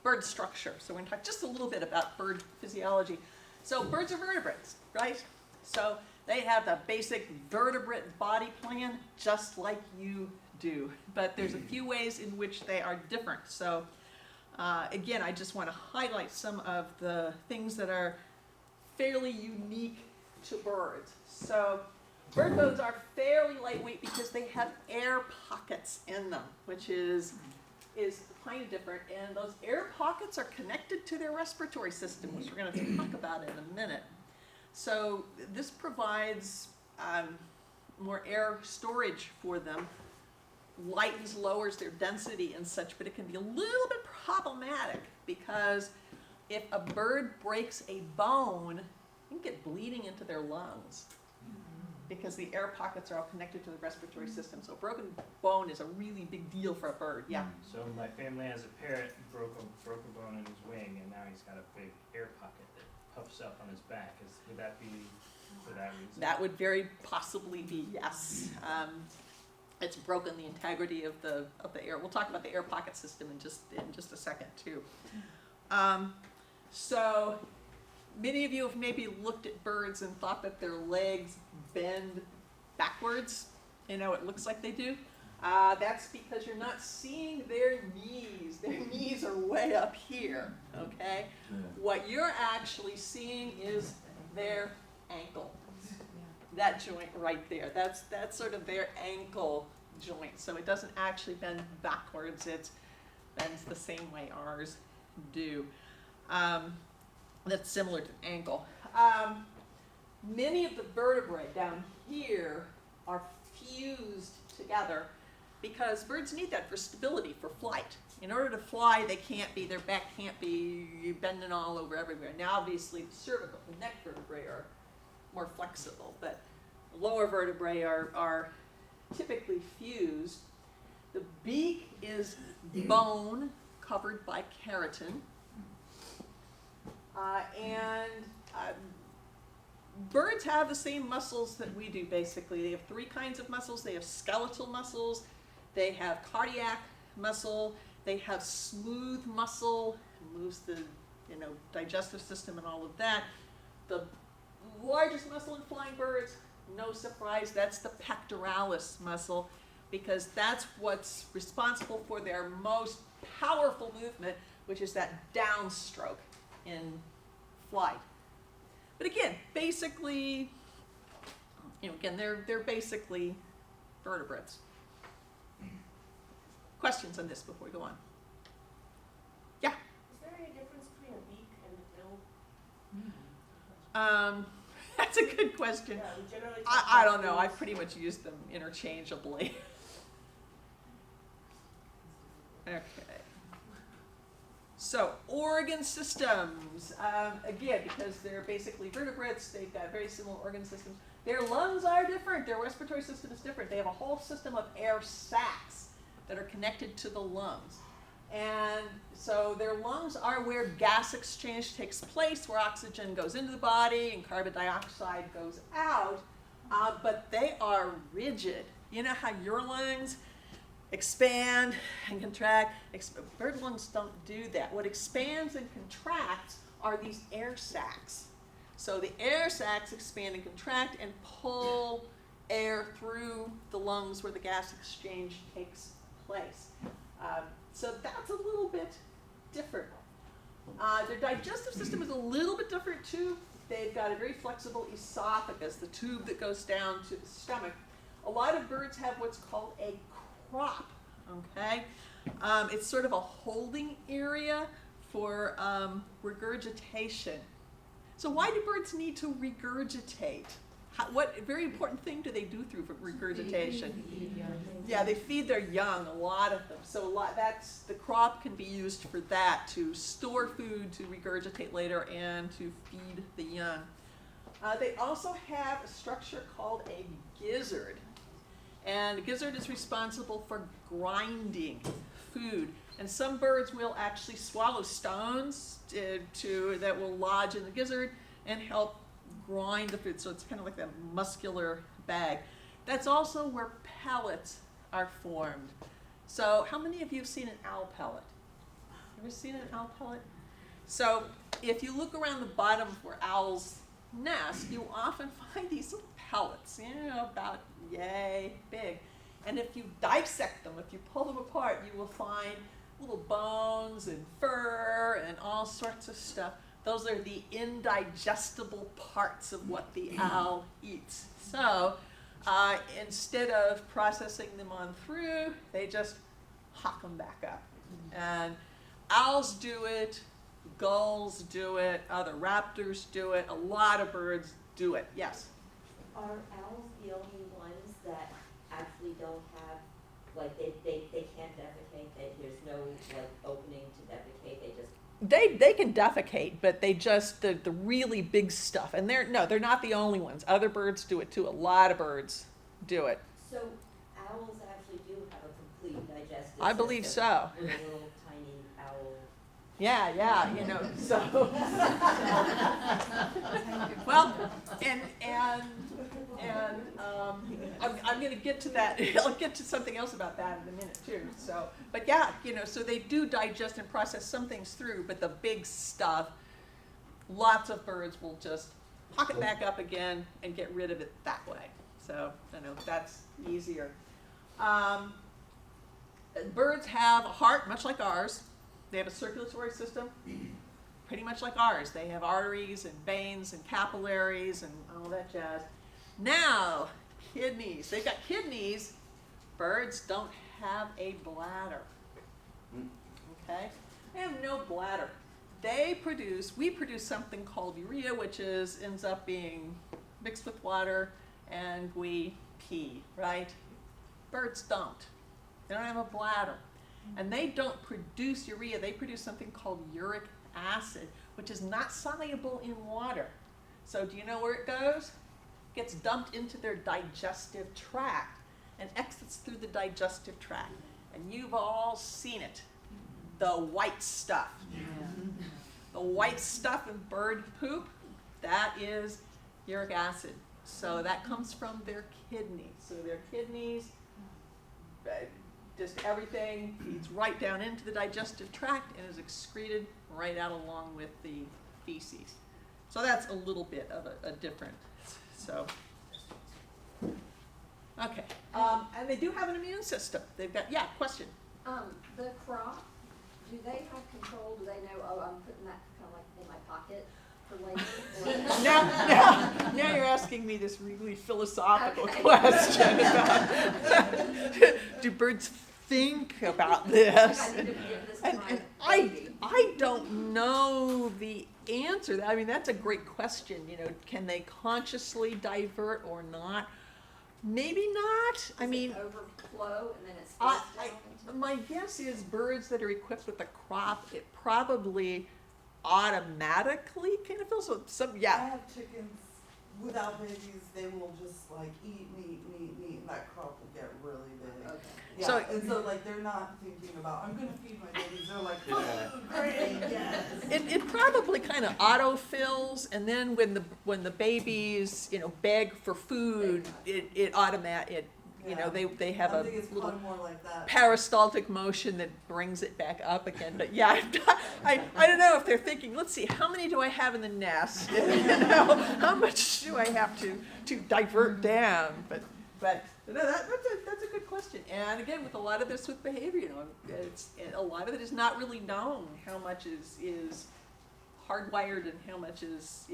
B: bird structure. So we're going to talk just a little bit about bird physiology. So birds are vertebrates, right? So they have the basic vertebrate body plan just like you do. But there's a few ways in which they are different. So again, I just want to highlight some of the things that are fairly unique to birds. So bird bones are fairly lightweight because they have air pockets in them, which is kind of different. And those air pockets are connected to their respiratory system, which we're going to talk about in a minute. So this provides more air storage for them, lightens, lowers their density and such, but it can be a little bit problematic because if a bird breaks a bone, you can get bleeding into their lungs because the air pockets are all connected to the respiratory system. So a broken bone is a really big deal for a bird. Yeah.
M: So my family has a parrot who broke a bone in his wing, and now he's got a big air pocket that puffs up on his back. Would that be for that reason?
B: That would very possibly be, yes. It's broken the integrity of the air. We'll talk about the air pocket system in just a second too. So many of you have maybe looked at birds and thought that their legs bend backwards. It looks like they do. That's because you're not seeing their knees. Their knees are way up here, okay? Yeah. What you're actually seeing is their ankle. That joint right there. That's sort of their ankle joint. So it doesn't actually bend backwards. It bends the same way ours do. That's similar to ankle. many of the vertebrae down here are fused together because birds need that for stability, for flight. In order to fly, they can't be, their back can't be bending all over everywhere. Now, obviously, the cervical, the neck vertebrae are more flexible, but the lower vertebrae are typically fused. The beak is bone covered by keratin. Birds have the same muscles that we do, basically. They have three kinds of muscles. They have skeletal muscles, they have cardiac muscle, they have smooth muscle, moves the digestive system and all of that. The largest muscle in flying birds, no surprise, that's the pectoralis muscle, because that's what's responsible for their most powerful movement, which is that downstroke in flight. But again, basically, they're basically vertebrates. Questions on this before we go on? Yeah?
D: Is there any difference between a beak and a bill?
B: That's a good question.
D: Yeah, we generally
B: I don't know. I pretty much use them interchangeably. Okay. So, organ systems. Again, because they're basically vertebrates, they've got very similar organ systems. Their lungs are different. Their respiratory system is different. They have a whole system of air sacs that are connected to the lungs. And so their lungs are where gas exchange takes place, where oxygen goes into the body and carbon dioxide goes out, but they are rigid. You know how your lungs expand and contract? Bird lungs don't do that. What expands and contracts are these air sacs. So the air sacs expand and contract and pull air through the lungs where the gas exchange takes place. So that's a little bit different. Their digestive system is a little bit different too. They've got a very flexible esophagus, the tube that goes down to the stomach. A lot of birds have what's called a crop, okay? It's sort of a holding area for regurgitation. So why do birds need to regurgitate? What very important thing do they do through regurgitation? Yeah, they feed their young, a lot of them. So that's the crop can be used for that, to store food, to regurgitate later, and to feed the young. They also have a structure called a gizzard. And a gizzard is responsible for grinding food. And some birds will actually swallow stones that will lodge in the gizzard and help grind the food. So it's kind of like that muscular bag. That's also where pellets are formed. So how many of you have seen an owl pellet? Ever seen an owl pellet? So if you look around the bottom of where owls nest, you often find these little pellets, about yay big. And if you dissect them, if you pull them apart, you will find little bones and fur and all sorts of stuff. Those are the indigestible parts of what the owl eats. So instead of processing them on through, they just hock them back up. And owls do it, gulls do it, other raptors do it, a lot of birds do it. Yes?
F: Are owls the only ones that actually don't have, like, they can't defecate, there's no, like, opening to defecate, they just...
B: They can defecate, but they just, the really big stuff, and they're not the only ones. Other birds do it too. A lot of birds do it.
F: So owls actually do have a complete digestive system.
B: I believe so.
F: With a little tiny owl.
B: Yeah, so. Well, I'm going to get to that. I'll get to something else about that in a minute too. So, but yeah, so they do digest and process some things through, but the big stuff, lots of birds will just hock it back up again and get rid of it that way. So, that's easier. Birds have a heart, much like ours. They have a circulatory system, pretty much like ours. They have arteries and veins and capillaries and all that jazz. Now, kidneys. They've got kidneys. Birds don't have a bladder. Okay? They have no bladder. We produce something called urea, which ends up being mixed with water, and we pee, right? Birds don't. They don't have a bladder. And they don't produce urea, they produce something called uric acid, which is not soluble in water. So do you know where it goes? Gets dumped into their digestive tract and exits through the digestive tract. And you've all seen it, the white stuff. The white stuff in bird poop, that is uric acid. So that comes from their kidneys. So their kidneys, just everything feeds right down into the digestive tract and is excreted right out along with the feces. So that's a little bit of a different, so. Okay, and they do have an immune system. They've got, yeah, question.
N: The crop, do they have control? Do they know, oh, I'm putting that kind of like in my pocket for later? Or-
B: Now you're asking me this really philosophical
N: Okay.
B: question about, do birds think about this?
N: I need to give this to
B: And,
N: my
B: and
N: baby.
B: I don't know the answer. I mean, that's a great question. You know, can they consciously divert or not? Maybe not. I
N: Does
B: mean,
N: it overflow and then it
B: I-
N: stays down?
B: my guess is birds that are equipped with a crop, it probably automatically kind of fills with some,
E: I
B: yeah.
E: have chickens without babies, they will just like eat meat, and that crop will get really big.
N: Okay.
E: Yeah,
B: So-
E: and so like they're not thinking about, I'm gonna feed my babies, they're like, oh, great, yes.
B: It probably kind of autofills, and then when the babies, you know, beg for food, it you know, they have
E: I
B: a
E: think it's
B: little
E: probably more like that.
B: peristaltic motion that brings it back up again. But yeah, I don't know if they're thinking, let's see, how many do I have in the nest? You know, how much do I have to divert down? But no, that's a good question. And again, with a lot of this with behavior, you know, a lot of it is not really known. How much is hardwired and how much is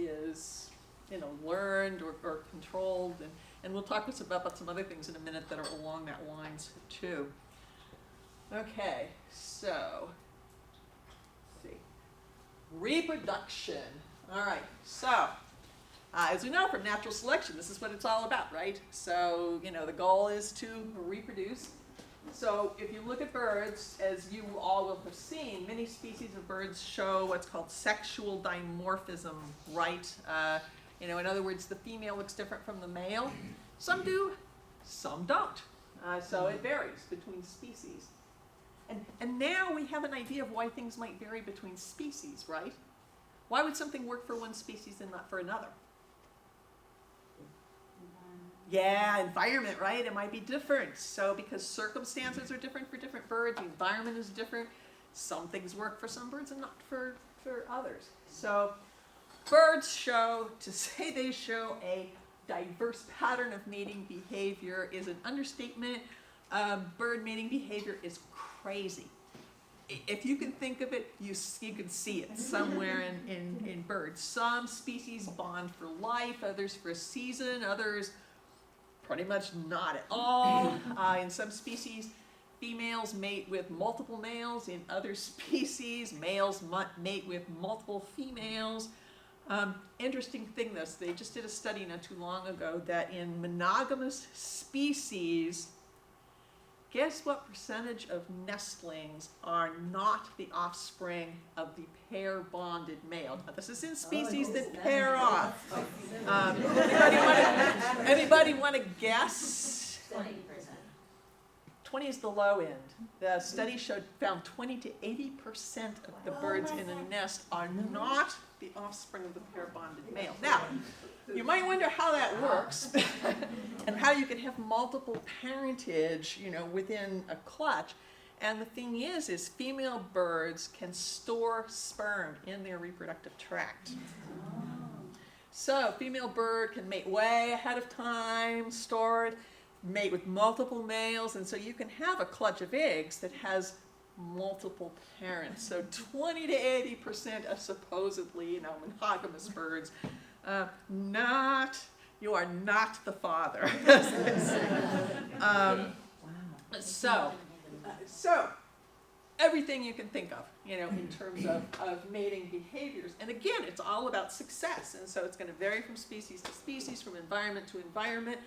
B: you know, learned or controlled. And we'll talk about some other things in a minute that are along that lines too. Okay, so let's see. Reproduction. All right, so as we know from natural selection, this is what it's all about, right? So, you know, the goal is to reproduce. So if you look at birds, as you all will have seen, many species of birds show what's called sexual dimorphism, right? You know, in other words, the female looks different from the male. Some do, some don't. So it varies between species. And now we have an idea of why things might vary between species, right? Why would something work for one species and not for another? Yeah, environment, right? It might be different. So because circumstances are different for different birds, the environment is different. Some things work for some birds and not for others. So birds show, to say they show a diverse pattern of mating behavior is an understatement. Bird mating behavior is crazy. If you can think of it, you can see it somewhere in birds. Some species bond for life, others for a season, others pretty much not at all. In some species, females mate with multiple males. In other species, males mate with multiple females. Interesting thing though, they just did a study not too long ago that in monogamous species, guess what percentage of nestlings are not the offspring of the pair-bonded male? Now, this is in species that pair off. Anybody want to guess?
F: 20%.
B: 20 is the low end. The study found 20 to 80% of the birds in a nest are not the offspring of the pair-bonded male. Now, you might wonder how that works and how you can have multiple parentage, you know, within a clutch. And the thing is female birds can store sperm in their reproductive tract. So, female bird can mate way ahead of time, store it, mate with multiple males, and so you can have a clutch of eggs that has multiple parents. So 20 to 80% of supposedly, you know, monogamous birds. You are not the father. So everything you can think of, in terms of mating behaviors. And again, it's all about success. And so it's going to vary from species to species, from environment to environment.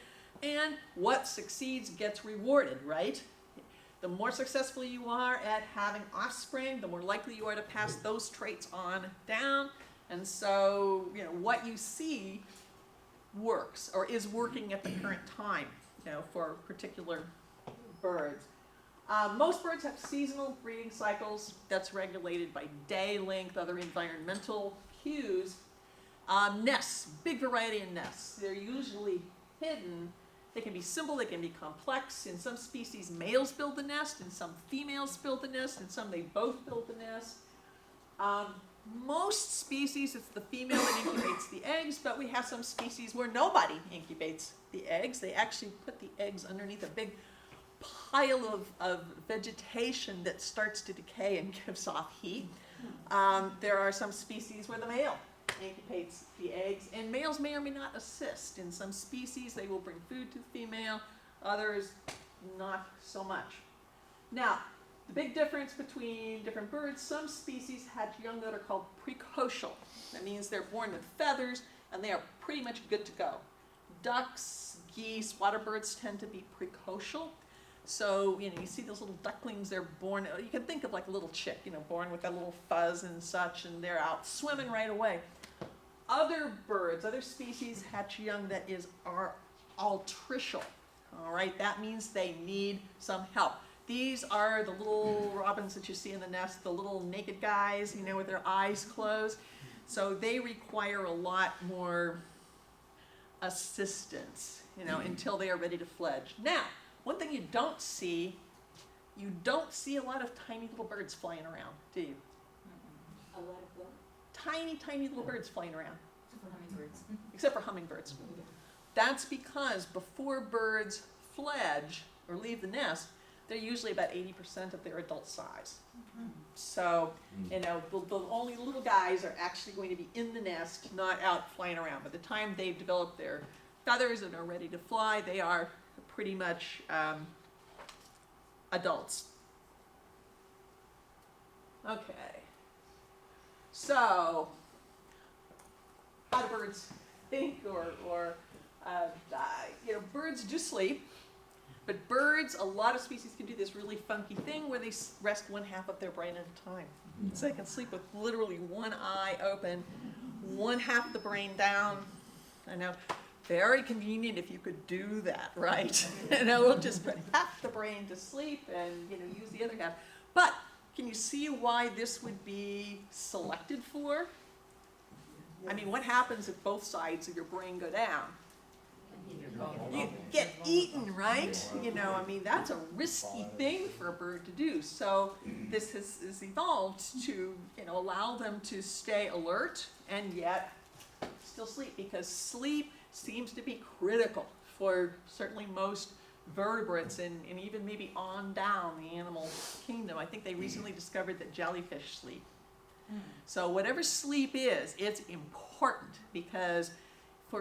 B: And what succeeds gets rewarded, right? The more successful you are at having offspring, the more likely you are to pass those traits on down. And so, what you see works or is working at the current time, for particular birds. Most birds have seasonal breeding cycles that's regulated by day length, other environmental cues. Nests, big variety of nests. They're usually hidden. They can be simple, they can be complex. In some species, males build the nest, in some females build the nest, in some they both build the nest. Most species, it's the female that incubates the eggs, but we have some species where nobody incubates the eggs. They actually put the eggs underneath a big pile of vegetation that starts to decay and gives off heat. There are some species where the male incubates the eggs, and males may or may not assist. In some species, they will bring food to the female, others not so much. Now, the big difference between different birds, some species hatch young that are called precocial. That means they're born with feathers, and they are pretty much good to go. Ducks, geese, water birds tend to be precocial. So, you see those little ducklings, they're born, you can think of like a little chick, born with that little fuzz and such, and they're out swimming right away. Other birds, other species hatch young that are altricial. All right, that means they need some help. These are the little robins that you see in the nest, the little naked guys, with their eyes closed. So they require a lot more assistance, until they are ready to fledge. Now, one thing you don't see a lot of tiny little birds flying around, do you?
F: A lot of what?
B: Tiny, tiny little birds flying around.
K: For hummingbirds.
B: Except for hummingbirds. That's because before birds fledge or leave the nest, they're usually about 80% of their adult size. So, the only little guys are actually going to be in the nest, not out flying around. By the time they've developed their feathers and are ready to fly, they are pretty much adults. Okay. So, how do birds think, or birds do sleep, but birds, a lot of species can do this really funky thing where they rest one half of their brain at a time. So they can sleep with literally one eye open, one half of the brain down. I know, very convenient if you could do that, right? We'll just put half the brain to sleep and, use the other half. But can you see why this would be selected for? I mean, what happens if both sides of your brain go down? You get eaten, right? That's a risky thing for a bird to do. So this has evolved to, allow them to stay alert and yet still sleep, because sleep seems to be critical for certainly most vertebrates and even maybe on down the animal kingdom. I think they recently discovered that jellyfish sleep. So whatever sleep is, it's important, because for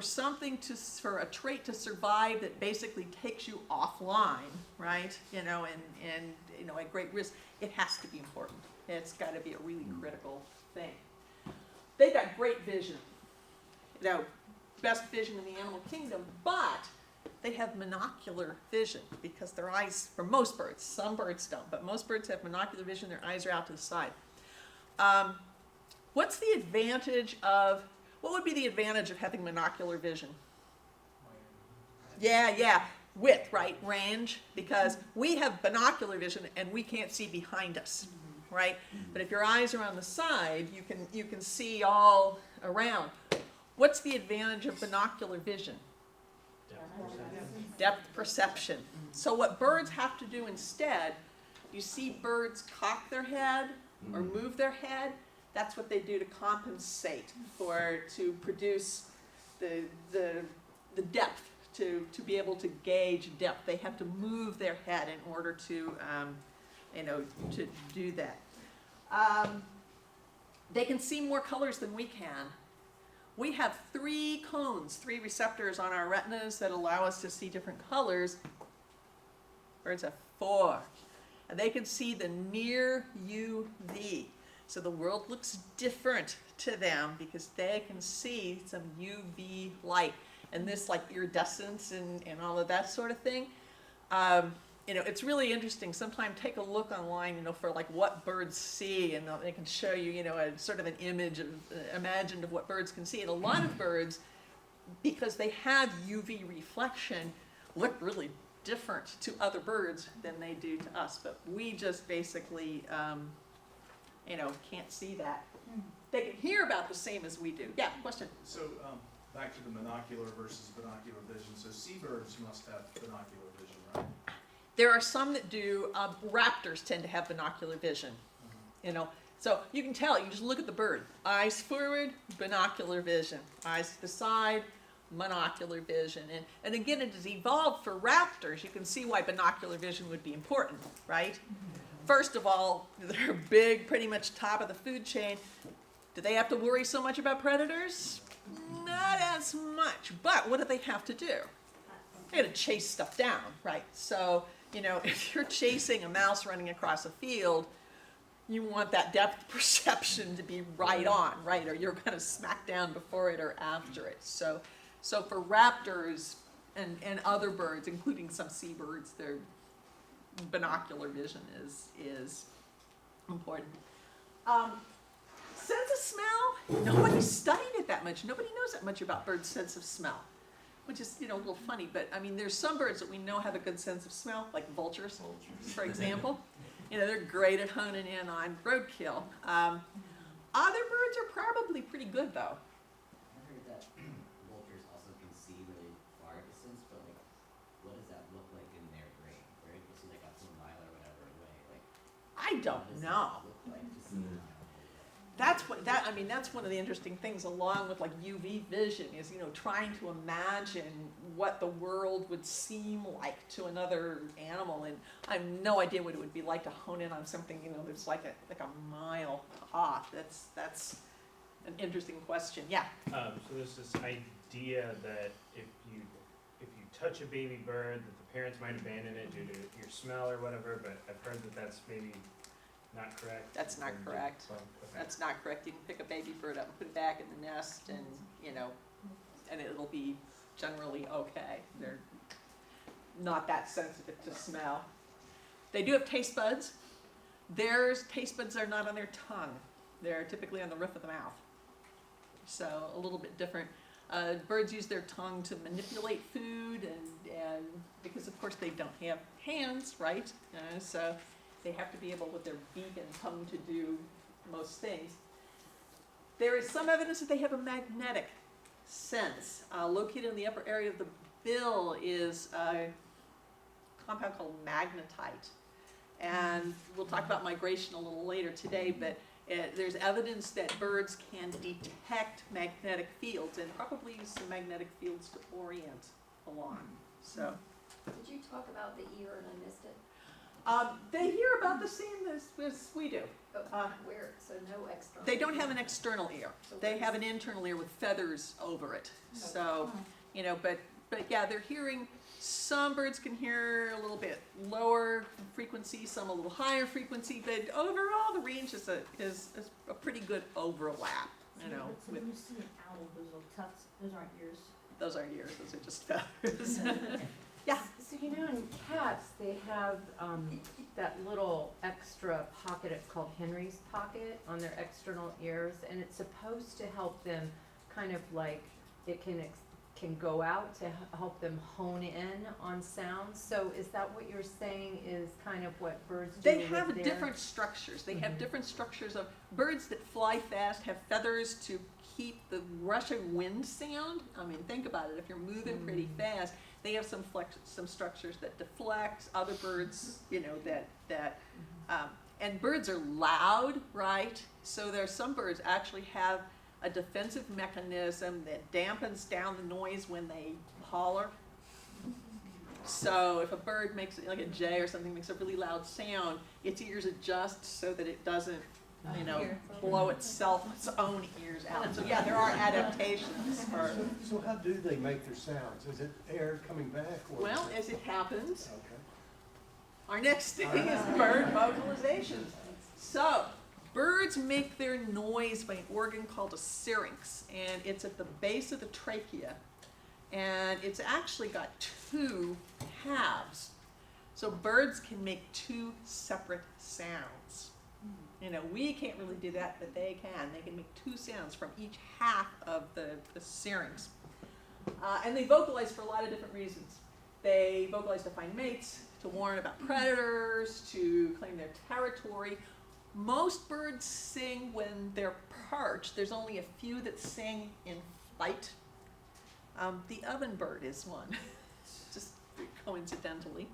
B: a trait to survive that basically takes you offline, right? And at great risk, it has to be important. It's got to be a really critical thing. They've got great vision, best vision in the animal kingdom, but they have monocular vision because their eyes, for most birds, some birds don't, but most birds have monocular vision, their eyes are out to the side. What would be the advantage of having monocular vision? Yeah, width, right, range, because we have binocular vision and we can't see behind us, right? But if your eyes are on the side, you can see all around. What's the advantage of binocular vision? Depth perception. So what birds have to do instead, you see birds cock their head or move their head, that's what they do to compensate to produce the depth, to be able to gauge depth. They have to move their head in order to do that. They can see more colors than we can. We have 3 receptors on our retinas that allow us to see different colors. Birds have 4. and they can see the near UV. So the world looks different to them because they can see some UV light and this like iridescence and all of that sort of thing. You know, it's really interesting. Sometimes take a look online, you know, for like what birds see, and they can show you, you know, a sort of an image of, imagined of what birds can see. And a lot of birds, because they have UV reflection, look really different to other birds than they do to us. But we just basically, you know, can't see that. They can hear about the same as we do. Yeah, question?
O: So, back to the monocular versus binocular vision. So seabirds must have binocular vision, right?
B: There are some that do. Raptors tend to have binocular vision. You know, so you can tell. You just look at the bird. Eyes forward, binocular vision. Eyes to the side, monocular vision. And again, it has evolved for raptors. You can see why binocular vision would be important, right? First of all, they're big, pretty much top of the food chain. Do they have to worry so much about predators? Not as much. But what do they have to do? They got to chase stuff down, right? So, you know, if you're chasing a mouse running across a field, you want that depth perception to be right on, right? Or you're going to smack down before it or after it. So for raptors and other birds, including some seabirds, their binocular vision is important. Sense of smell, nobody's studied it that much. Nobody knows that much about birds' sense of smell, which is, you know, a little funny. But I mean, there's some birds that we know have a good sense of smell, like vultures, for example. You know, they're great at honing in on roadkill. Other birds are probably pretty good, though.
P: I heard that vultures also can see really far distance, but like, what does that look like in their brain? They're able to see like up to a mile or whatever away. Like,
B: I don't
P: what does
B: know.
P: that look like to see a mile away?
B: That's one of the interesting things along with like UV vision is, you know, trying to imagine what the world would seem like to another animal, and I have no idea what it would be like to hone in on something, you know, that's like a mile off. That's an interesting question. Yeah.
M: So there's this idea that if you touch a baby bird, that the parents might abandon it due to your smell or whatever, but I've heard that that's maybe not correct.
B: That's not correct.
M: Okay.
B: That's not correct. You can pick a baby bird up and put it back in the nest, and you know, and it'll be generally okay. They're not that sensitive to smell. They do have taste buds. Their taste buds are not on their tongue. They're typically on the roof of the mouth. So a little bit different. Birds use their tongue to manipulate food, and because of course they don't have hands, right? So they have to be able with their beak and tongue to do most things. There is some evidence that they have a magnetic sense. Located in the upper area of the bill is a compound called magnetite. And we'll talk about migration a little later today, but there's evidence that birds can detect magnetic fields and probably use some magnetic fields to orient along. So,
N: Did you talk about the ear and I missed it?
B: they hear about the same as we do.
N: Where, so no external?
B: They don't have an external ear.
N: So
B: They
N: where
B: have
N: is-
B: an internal ear with feathers over it. So, you know, but yeah, they're hearing, some birds can hear a little bit lower frequency, some a little higher frequency, but overall the range is a pretty good overlap, you know.
Q: So when you see an owl, those little tufts, those aren't ears.
B: Those aren't ears, those are just feathers. Yeah.
K: So you know, in cats, they have that little extra pocket, it's called Henry's pocket, on their external ears, and it's supposed to help them kind of like, it can go out to help them hone in on sounds. So is that what you're saying is kind of what birds do
B: They
K: with
B: have
K: their-
B: different structures. They have different structures of birds that fly fast have feathers to keep the rushing wind sound. I mean, think about it. If you're moving pretty fast, they have some structures that deflect. Other birds, you know, and birds are loud, right? So there are some birds actually have a defensive mechanism that dampens down the noise when they holler. So if a bird makes, like a jay or something, makes a really loud sound, its ears adjust so that it doesn't, you know, blow its own ears out. So yeah, there are adaptations for.
R: So how do they make their sounds? Is it air coming back or?
B: Well, as it happens,
R: Okay.
B: Our next thing is bird vocalization. So, birds make their noise by an organ called a syrinx, and it's at the base of the trachea, and it's actually got two halves. So birds can make two separate sounds. You know, we can't really do that, but they can. They can make two sounds from each half of the syrinx. And they vocalize for a lot of different reasons. They vocalize to find mates, to warn about predators, to claim their territory. Most birds sing when they're perched. There's only a few that sing in flight. The ovenbird is one, just coincidentally.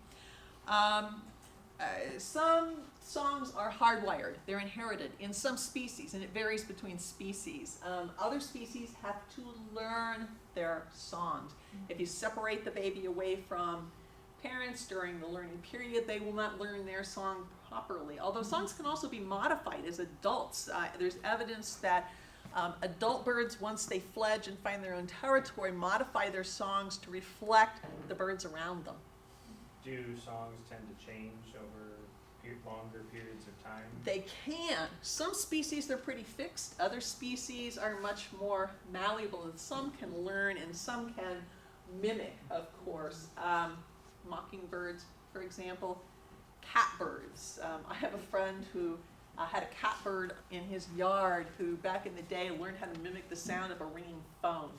B: Some songs are hardwired. They're inherited in some species, and it varies between species. Other species have to learn their songs. If you separate the baby away from parents during the learning period, they will not learn their song properly. Although songs can also be modified as adults. There's evidence that adult birds, once they fledge and find their own territory, modify their songs to reflect the birds around them.
M: Do songs tend to change over longer periods of time?
B: They can. Some species, they're pretty fixed. Other species are much more malleable, and some can learn and some can mimic, of course. Mockingbirds, for example, catbirds. I have a friend who had a catbird in his yard who back in the day learned how to mimic the sound of a ringing phone.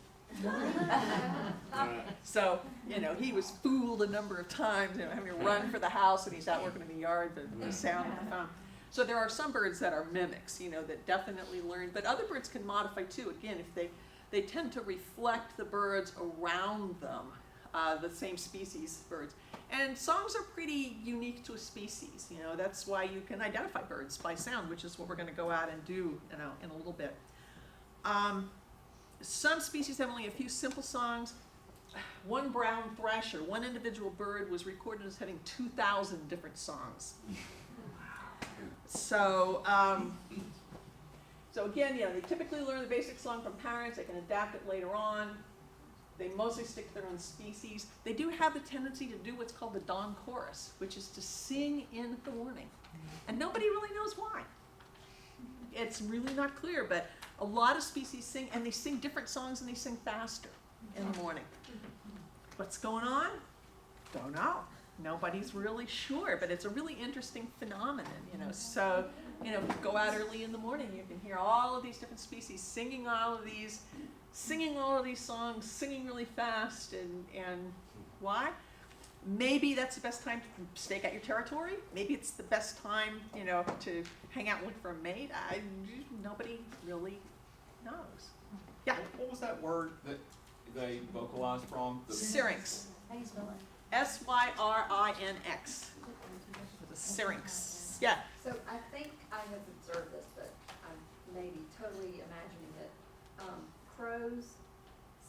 B: So, you know, he was fooled a number of times, you know, having to run for the house, and he's out working in the yard, the sound of the phone. So there are some birds that are mimics, you know, that definitely learn, but other birds can modify too. Again, if they tend to reflect the birds around them, the same species birds. And songs are pretty unique to a species, you know, that's why you can identify birds by sound, which is what we're going to go out and do, you know, in a little bit. Some species have only a few simple songs. One brown thrasher, one individual bird, was recorded as having 2,000 different songs. So, so again, you know, they typically learn the basic song from parents. They can adapt it later on. They mostly stick to their own species. They do have the tendency to do what's called the dawn chorus, which is to sing in the morning. And nobody really knows why. It's really not clear, but a lot of species sing, and they sing different songs and they sing faster in the morning. What's going on? Don't know. Nobody's really sure, but it's a really interesting phenomenon, you know. So, you know, go out early in the morning, you can hear all of these different species singing all of these songs, singing really fast, and why? Maybe that's the best time to stake out your territory. Maybe it's the best time, you know, to hang out and look for a mate. Nobody really knows. Yeah?
H: What was that word that they vocalized from?
B: Syrinx.
N: How do you spell it?
B: S-Y-R-I-N-X. The syrinx. Yeah.
N: So I think I have observed this, but I may be totally imagining it. Crows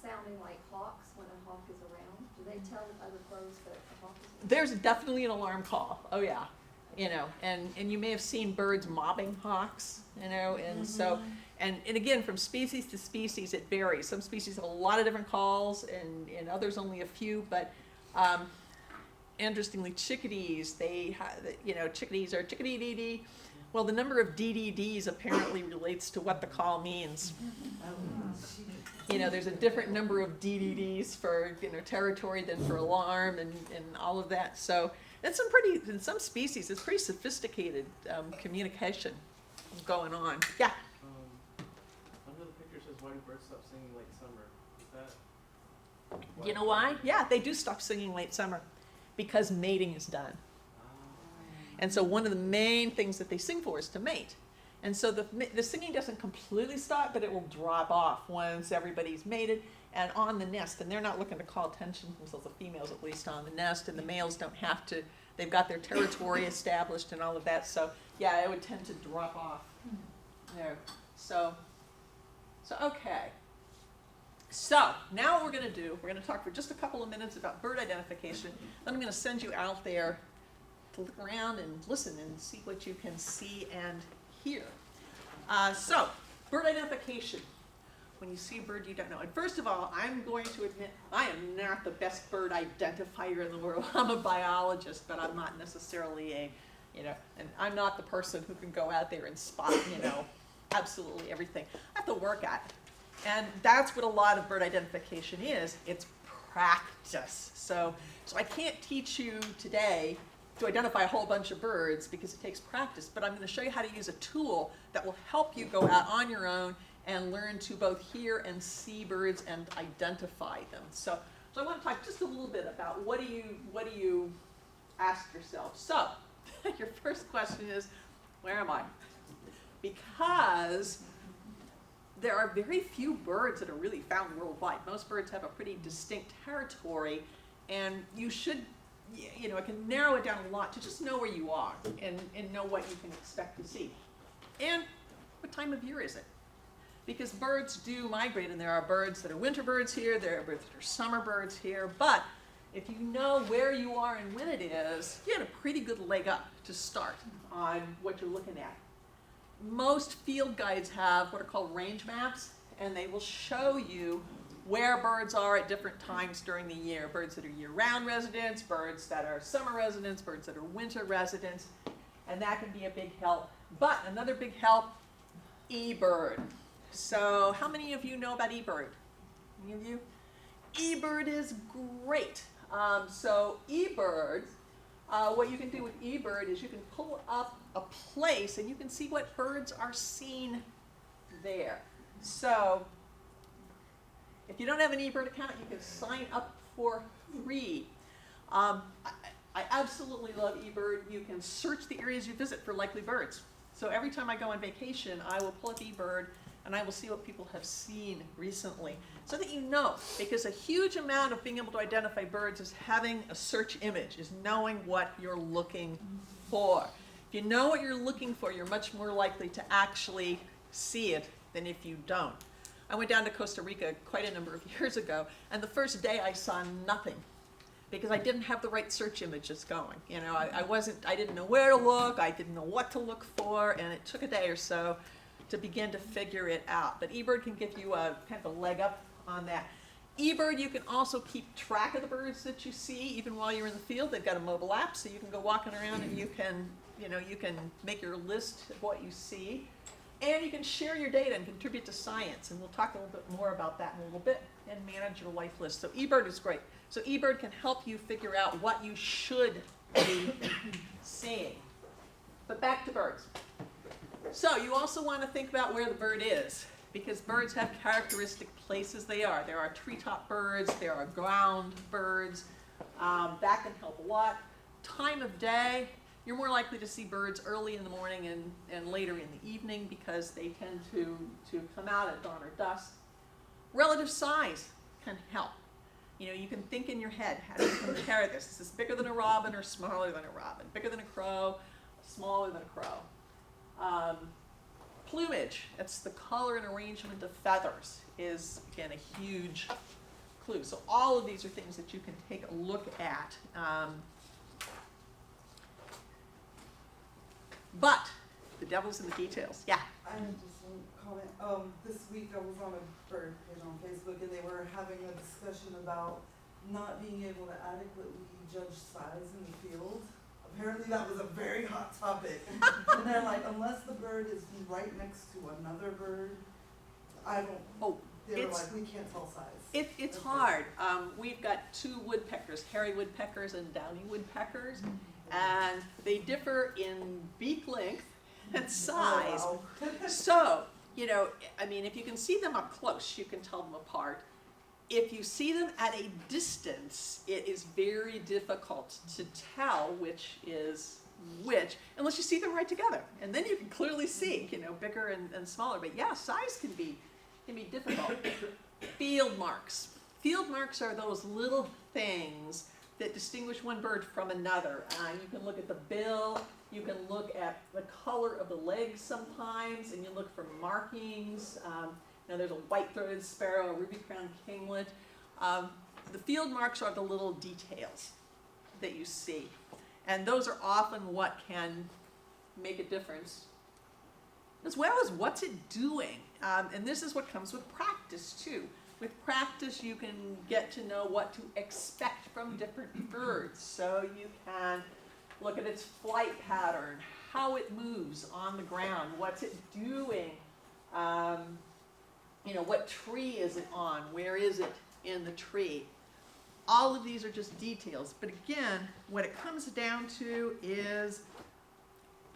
N: sounding like hawks when a hawk is around. Do they tell other crows that a hawk is around?
B: There's definitely an alarm call. Oh yeah. You know, and you may have seen birds mobbing hawks, you know, and so, and again, from species to species, it varies. Some species have a lot of different calls, and others only a few, but interestingly, chickadees, chickadees are chickadee-dee-dee. Well, the number of DDDs apparently relates to what the call means. You know, there's a different number of DDDs for, you know, territory than for alarm and all of that. So it's in some species, it's pretty sophisticated communication going on. Yeah?
R: Under the picture says, why do birds stop singing late summer? Is that?
B: You know why? Yeah, they do stop singing late summer because mating is done. And so one of the main things that they sing for is to mate. And so the singing doesn't completely stop, but it will drop off once everybody's mated and on the nest. And they're not looking to call attention to themselves, the females at least, on the nest, and the males don't have to. They've got their territory established and all of that. So yeah, it would tend to drop off there. So okay. So now what we're going to do, we're going to talk for just a couple of minutes about bird identification. Then I'm going to send you out there to look around and listen and see what you can see and hear. So, bird identification. when you see a bird you don't know. And first of all, I'm going to admit, I am not the best bird identifier in the world. I'm a biologist, but I'm not necessarily and I'm not the person who can go out there and spot, absolutely everything. I have to work at it. And that's what a lot of bird identification is. It's practice. So I can't teach you today to identify a whole bunch of birds because it takes practice, but I'm going to show you how to use a tool that will help you go out on your own and learn to both hear and see birds and identify them. So I want to talk just a little bit about what do you ask yourself. So your first question is, where am I? Because there are very few birds that are really found worldwide. Most birds have a pretty distinct territory, and you should, it can narrow it down a lot to just know where you are and know what you can expect to see. And what time of year is it? Because birds do migrate, and there are birds that are winter birds here, there are birds that are summer birds here, but if you know where you are and when it is, you get a pretty good leg up to start on what you're looking at. Most field guides have what are called range maps, and they will show you where birds are at different times during the year. Birds that are year-round residents, birds that are summer residents, birds that are winter residents, and that can be a big help. But another big help, eBird. So how many of you know about eBird? Any of you? eBird is great. So eBird, what you can do with eBird is you can pull up a place and you can see what birds are seen there. So if you don't have an eBird account, you can sign up for free. I absolutely love eBird. You can search the areas you visit for likely birds. So every time I go on vacation, I will pull up eBird and I will see what people have seen recently, so that you know, because a huge amount of being able to identify birds is having a search image, is knowing what you're looking for. If you know what you're looking for, you're much more likely to actually see it than if you don't. I went down to Costa Rica quite a number of years ago, and the first day I saw nothing, because I didn't have the right search images going. I didn't know where to look, I didn't know what to look for, and it took a day or so to begin to figure it out. But eBird can give you a kind of a leg up on that. eBird, you can also keep track of the birds that you see even while you're in the field. They've got a mobile app, so you can go walking around and you can make your list of what you see. And you can share your data and contribute to science, and we'll talk a little bit more about that in a little bit, and manage your life list. So eBird is great. So eBird can help you figure out what you should be seeing. But back to birds. So you also want to think about where the bird is, because birds have characteristic places they are. There are treetop birds, there are ground birds. That can help a lot. Time of day, you're more likely to see birds early in the morning and later in the evening, because they tend to come out at dawn or dusk. Relative size can help. You can think in your head, how do you compare this? Is this bigger than a robin or smaller than a robin? Bigger than a crow, smaller than a crow? Plumage, that's the color and arrangement of feathers, is again a huge clue. So all of these are things that you can take a look at. But the devil's in the details. Yeah?
E: I have just one comment. This week I was on a bird page on Facebook, and they were having a discussion about not being able to adequately judge size in the field. Apparently that was a very hot topic. And they're like, unless the bird is right next to another bird, they were like, we can't tell size.
B: It's hard. We've got two woodpeckers, hairy woodpeckers and downy woodpeckers, and they differ in beak length and size.
E: Oh, wow.
B: So, if you can see them up close, you can tell them apart. If you see them at a distance, it is very difficult to tell which is which, unless you see them right together. And then you can clearly see, bigger and smaller. But yeah, size can be difficult. Field marks. Field marks are those little things that distinguish one bird from another. You can look at the bill, you can look at the color of the legs sometimes, and you look for markings. There's a white-throated sparrow, a ruby-crowned kinglet. The field marks are the little details that you see. And those are often what can make a difference as well as what's it doing. And this is what comes with practice too. With practice, you can get to know what to expect from different birds. So you can look at its flight pattern, how it moves on the ground, what's it doing, you know, what tree is it on, where is it in the tree. All of these are just details, but again, what it comes down to is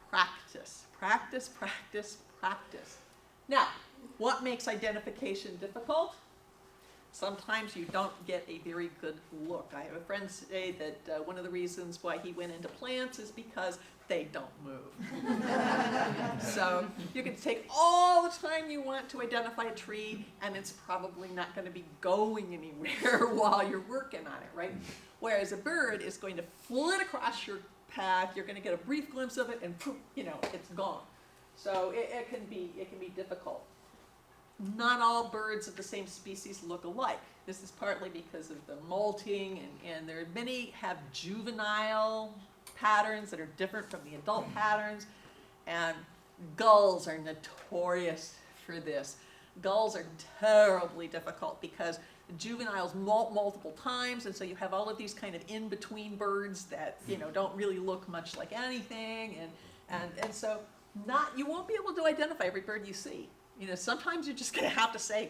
B: practice, practice, practice, practice. Now, what makes identification difficult? Sometimes you don't get a very good look. I have a friend say that one of the reasons why he went into plants is because they don't move. So you can take all the time you want to identify a tree, and it's probably not going to be going anywhere while you're working on it, right? Whereas a bird is going to flit across your path, you're going to get a brief glimpse of it, and poof, you know, it's gone. So it can be difficult. Not all birds of the same species look alike. This is partly because of the molting, and there are many have juvenile patterns that are different from the adult patterns, and gulls are notorious for this. Gulls are terribly difficult because the juveniles molt multiple times, and so you have all of these kind of in-between birds that, you know, don't really look much like anything, and so you won't be able to identify every bird you see. You know, sometimes you're just going to have to say,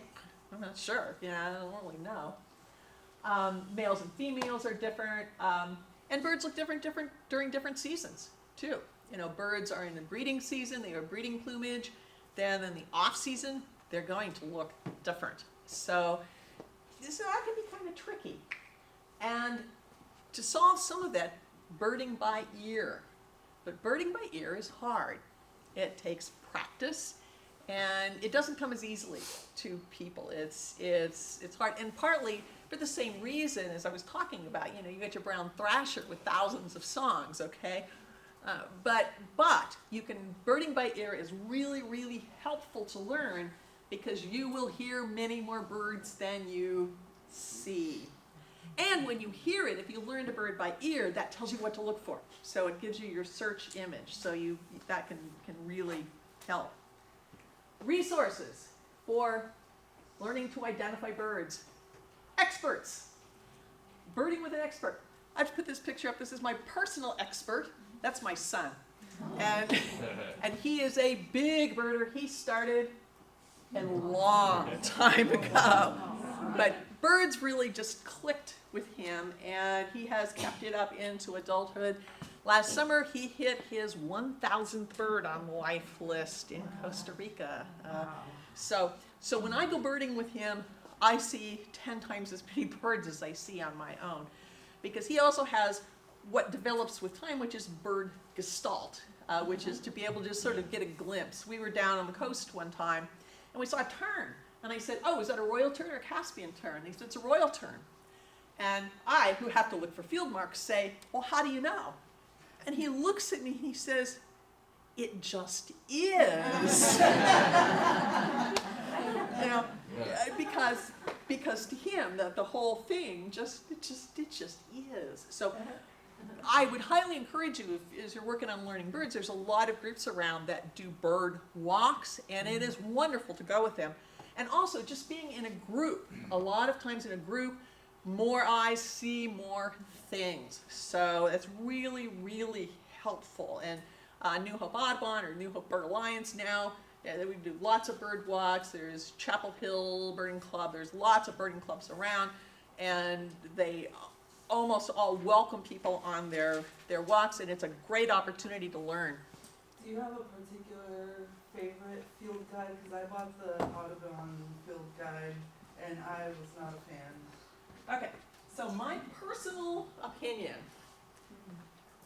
B: I'm not sure, you know, I don't really know. Males and females are different, and birds look different during different seasons, too. You know, birds are in the breeding season, they are breeding plumage, then in the off-season, they're going to look different. So that can be kind of tricky. And to solve some of that, birding by ear. But birding by ear is hard. It takes practice. And it doesn't come as easily to people. It's hard, and partly for the same reason as I was talking about. You know, you get your brown thrasher with thousands of songs, okay? But you can, birding by ear is really, really helpful to learn because you will hear many more birds than you see. And when you hear it, if you learned a bird by ear, that tells you what to look for. So it gives you your search image. So that can really help. Resources for learning to identify birds. Experts. Birding with an expert. I've put this picture up. This is my personal expert. That's my son. And he is a big birder. He started a long time ago. But birds really just clicked with him, and he has kept it up into adulthood. Last summer, he hit his 1,000th bird on the life list in Costa Rica. So when I go birding with him, I see 10 times as many birds as I see on my own. Because he also has what develops with time, which is bird gestalt, which is to be able to just sort of get a glimpse. We were down on the coast one time, and we saw a tern. And I said, oh, is that a royal tern or a Caspian tern? And he said, it's a royal tern. And I, who have to look for field marks, say, well, how do you know? And he looks at me and he says, it just is. You know, because to him, the whole thing it just is. So I would highly encourage you, as you're working on learning birds, there's a lot of groups around that do bird walks, and it is wonderful to go with them. And also, just being in a group, a lot of times in a group, more eyes see more things. So it's really, really helpful. And New Hope Audubon or New Hope Bird Alliance now, we do lots of bird walks. There's Chapel Hill Birding Club. There's lots of birding clubs around, and they almost all welcome people on their walks, and it's a great opportunity to learn.
E: Do you have a particular favorite field guide? Because I bought the Audubon field guide, and I was not a fan.
B: Okay, so my personal opinion,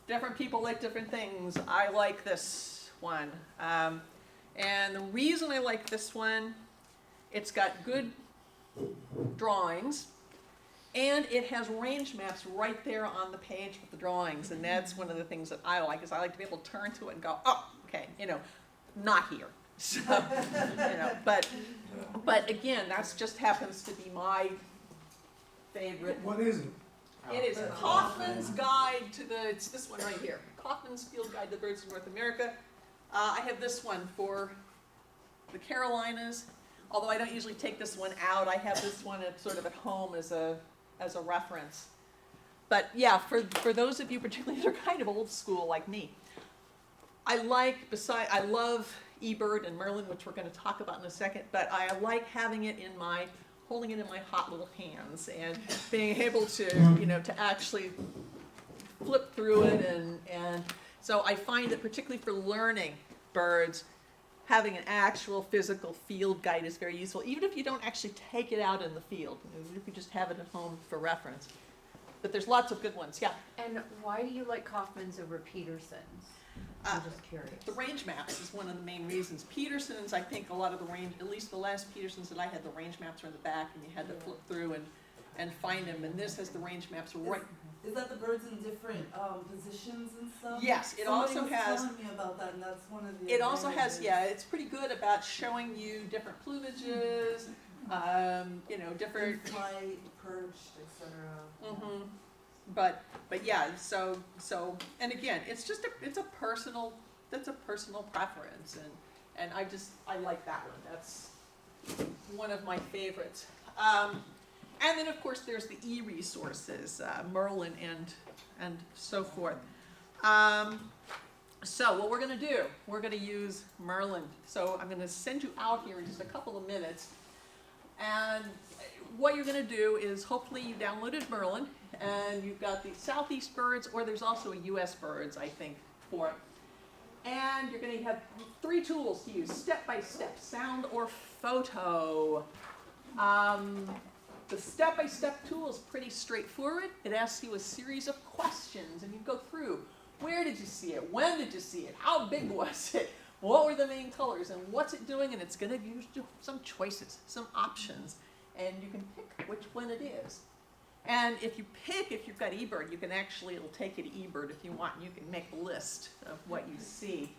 B: different people like different things. I like this one. And the reason I like this one, it's got good drawings, and it has range maps right there on the page with the drawings. And that's one of the things that I like, is I like to be able to turn to it and go, oh, okay, you know, not here. So, you know, but again, that's just happens to be my favorite.
C: What is it?
B: It is Kaufman's Guide to it's this one right here. Kaufman's Field Guide to Birds of North America. I have this one for the Carolinas, although I don't usually take this one out, I have this one at sort of at home as a reference. But yeah, for those of you particularly that are kind of old school like me, I love eBird and Merlin, which we're going to talk about in a second, but I like having it holding it in my hot little hands and being able to, to actually flip through it and so I find that particularly for learning birds, having an actual physical field guide is very useful, even if you don't actually take it out in the field, even if you just have it at home for reference. But there's lots of good ones, yeah.
K: And why do you like Kaufman's over Peterson's? I'm just curious.
B: The range maps is one of the main reasons. Peterson's, I think a lot of the range, at least the last Peterson's that I had, the range maps were in the back and you had to flip through and find them, and this has the range maps right.
E: Is that the birds in different positions and stuff?
B: Yes, it also has.
E: Somebody was telling me about that, and that's one of the.
B: It also has, yeah, it's pretty good about showing you different plumages, different.
E: Flight, perched, etc.
B: But yeah, so and again, it's a personal preference, and I like that one. That's one of my favorites. And then of course there's the e-resources, Merlin and so forth. So what we're going to do, we're going to use Merlin. So I'm going to send you out here in just a couple of minutes, and what you're going to do is hopefully you downloaded Merlin and you've got the Southeast birds, or there's also a US birds, I think, for it. And you're going to have 3 tools to use: step-by-step, sound, or photo. The step-by-step tool is pretty straightforward. It asks you a series of questions, and you go through. Where did you see it? When did you see it? How big was it? What were the main colors? And what's it doing? And it's going to give you some choices, some options. And you can pick which one it is. And if you've got eBird, you can actually, it'll take you to eBird if you want. You can make a list of what you see.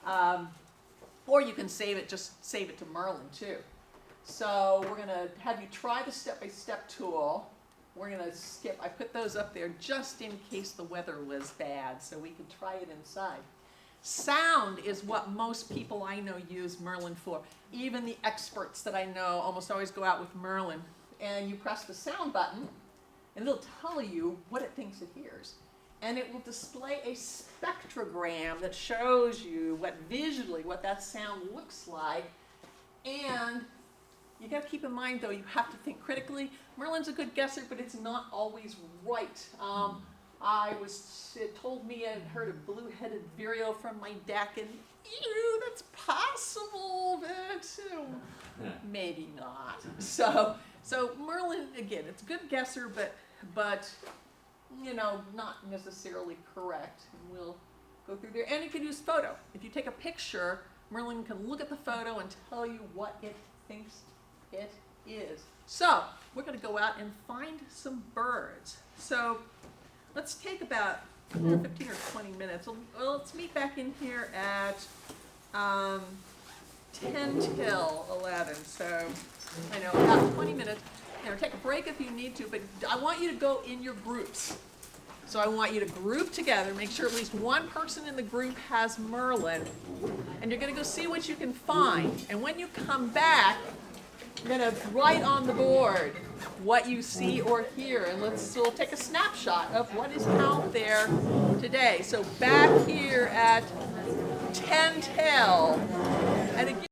B: Or you can save it to Merlin too. So we're going to have you try the step-by-step tool. We're going to skip, I put those up there just in case the weather was bad, so we could try it inside. Sound is what most people I know use Merlin for. Even the experts that I know almost always go out with Merlin. And you press the sound button, and it'll tell you what it thinks it hears. And it will display a spectrogram that shows you visually what that sound looks like. And you got to keep in mind, though, you have to think critically. Merlin's a good guesser, but it's not always right. It told me I'd heard a blue-headed vireo from my deck, and that's possible, but maybe not. So Merlin, again, it's a good guesser, but not necessarily correct. And we'll go through there. And you can use photo. If you take a picture, Merlin can look at the photo and tell you what it thinks it is. So we're going to go out and find some birds. So let's take about 15 or 20 minutes. Well, let's meet back in here at 10 till 11. So I know about 20 minutes. Take a break if you need to, but I want you to go in your groups. So I want you to group together, make sure at least one person in the group has Merlin, and you're going to go see what you can find. And when you come back, you're going to write on the board what you see or hear, and we'll take a snapshot of what is out there today. So back here at 10 till, and again.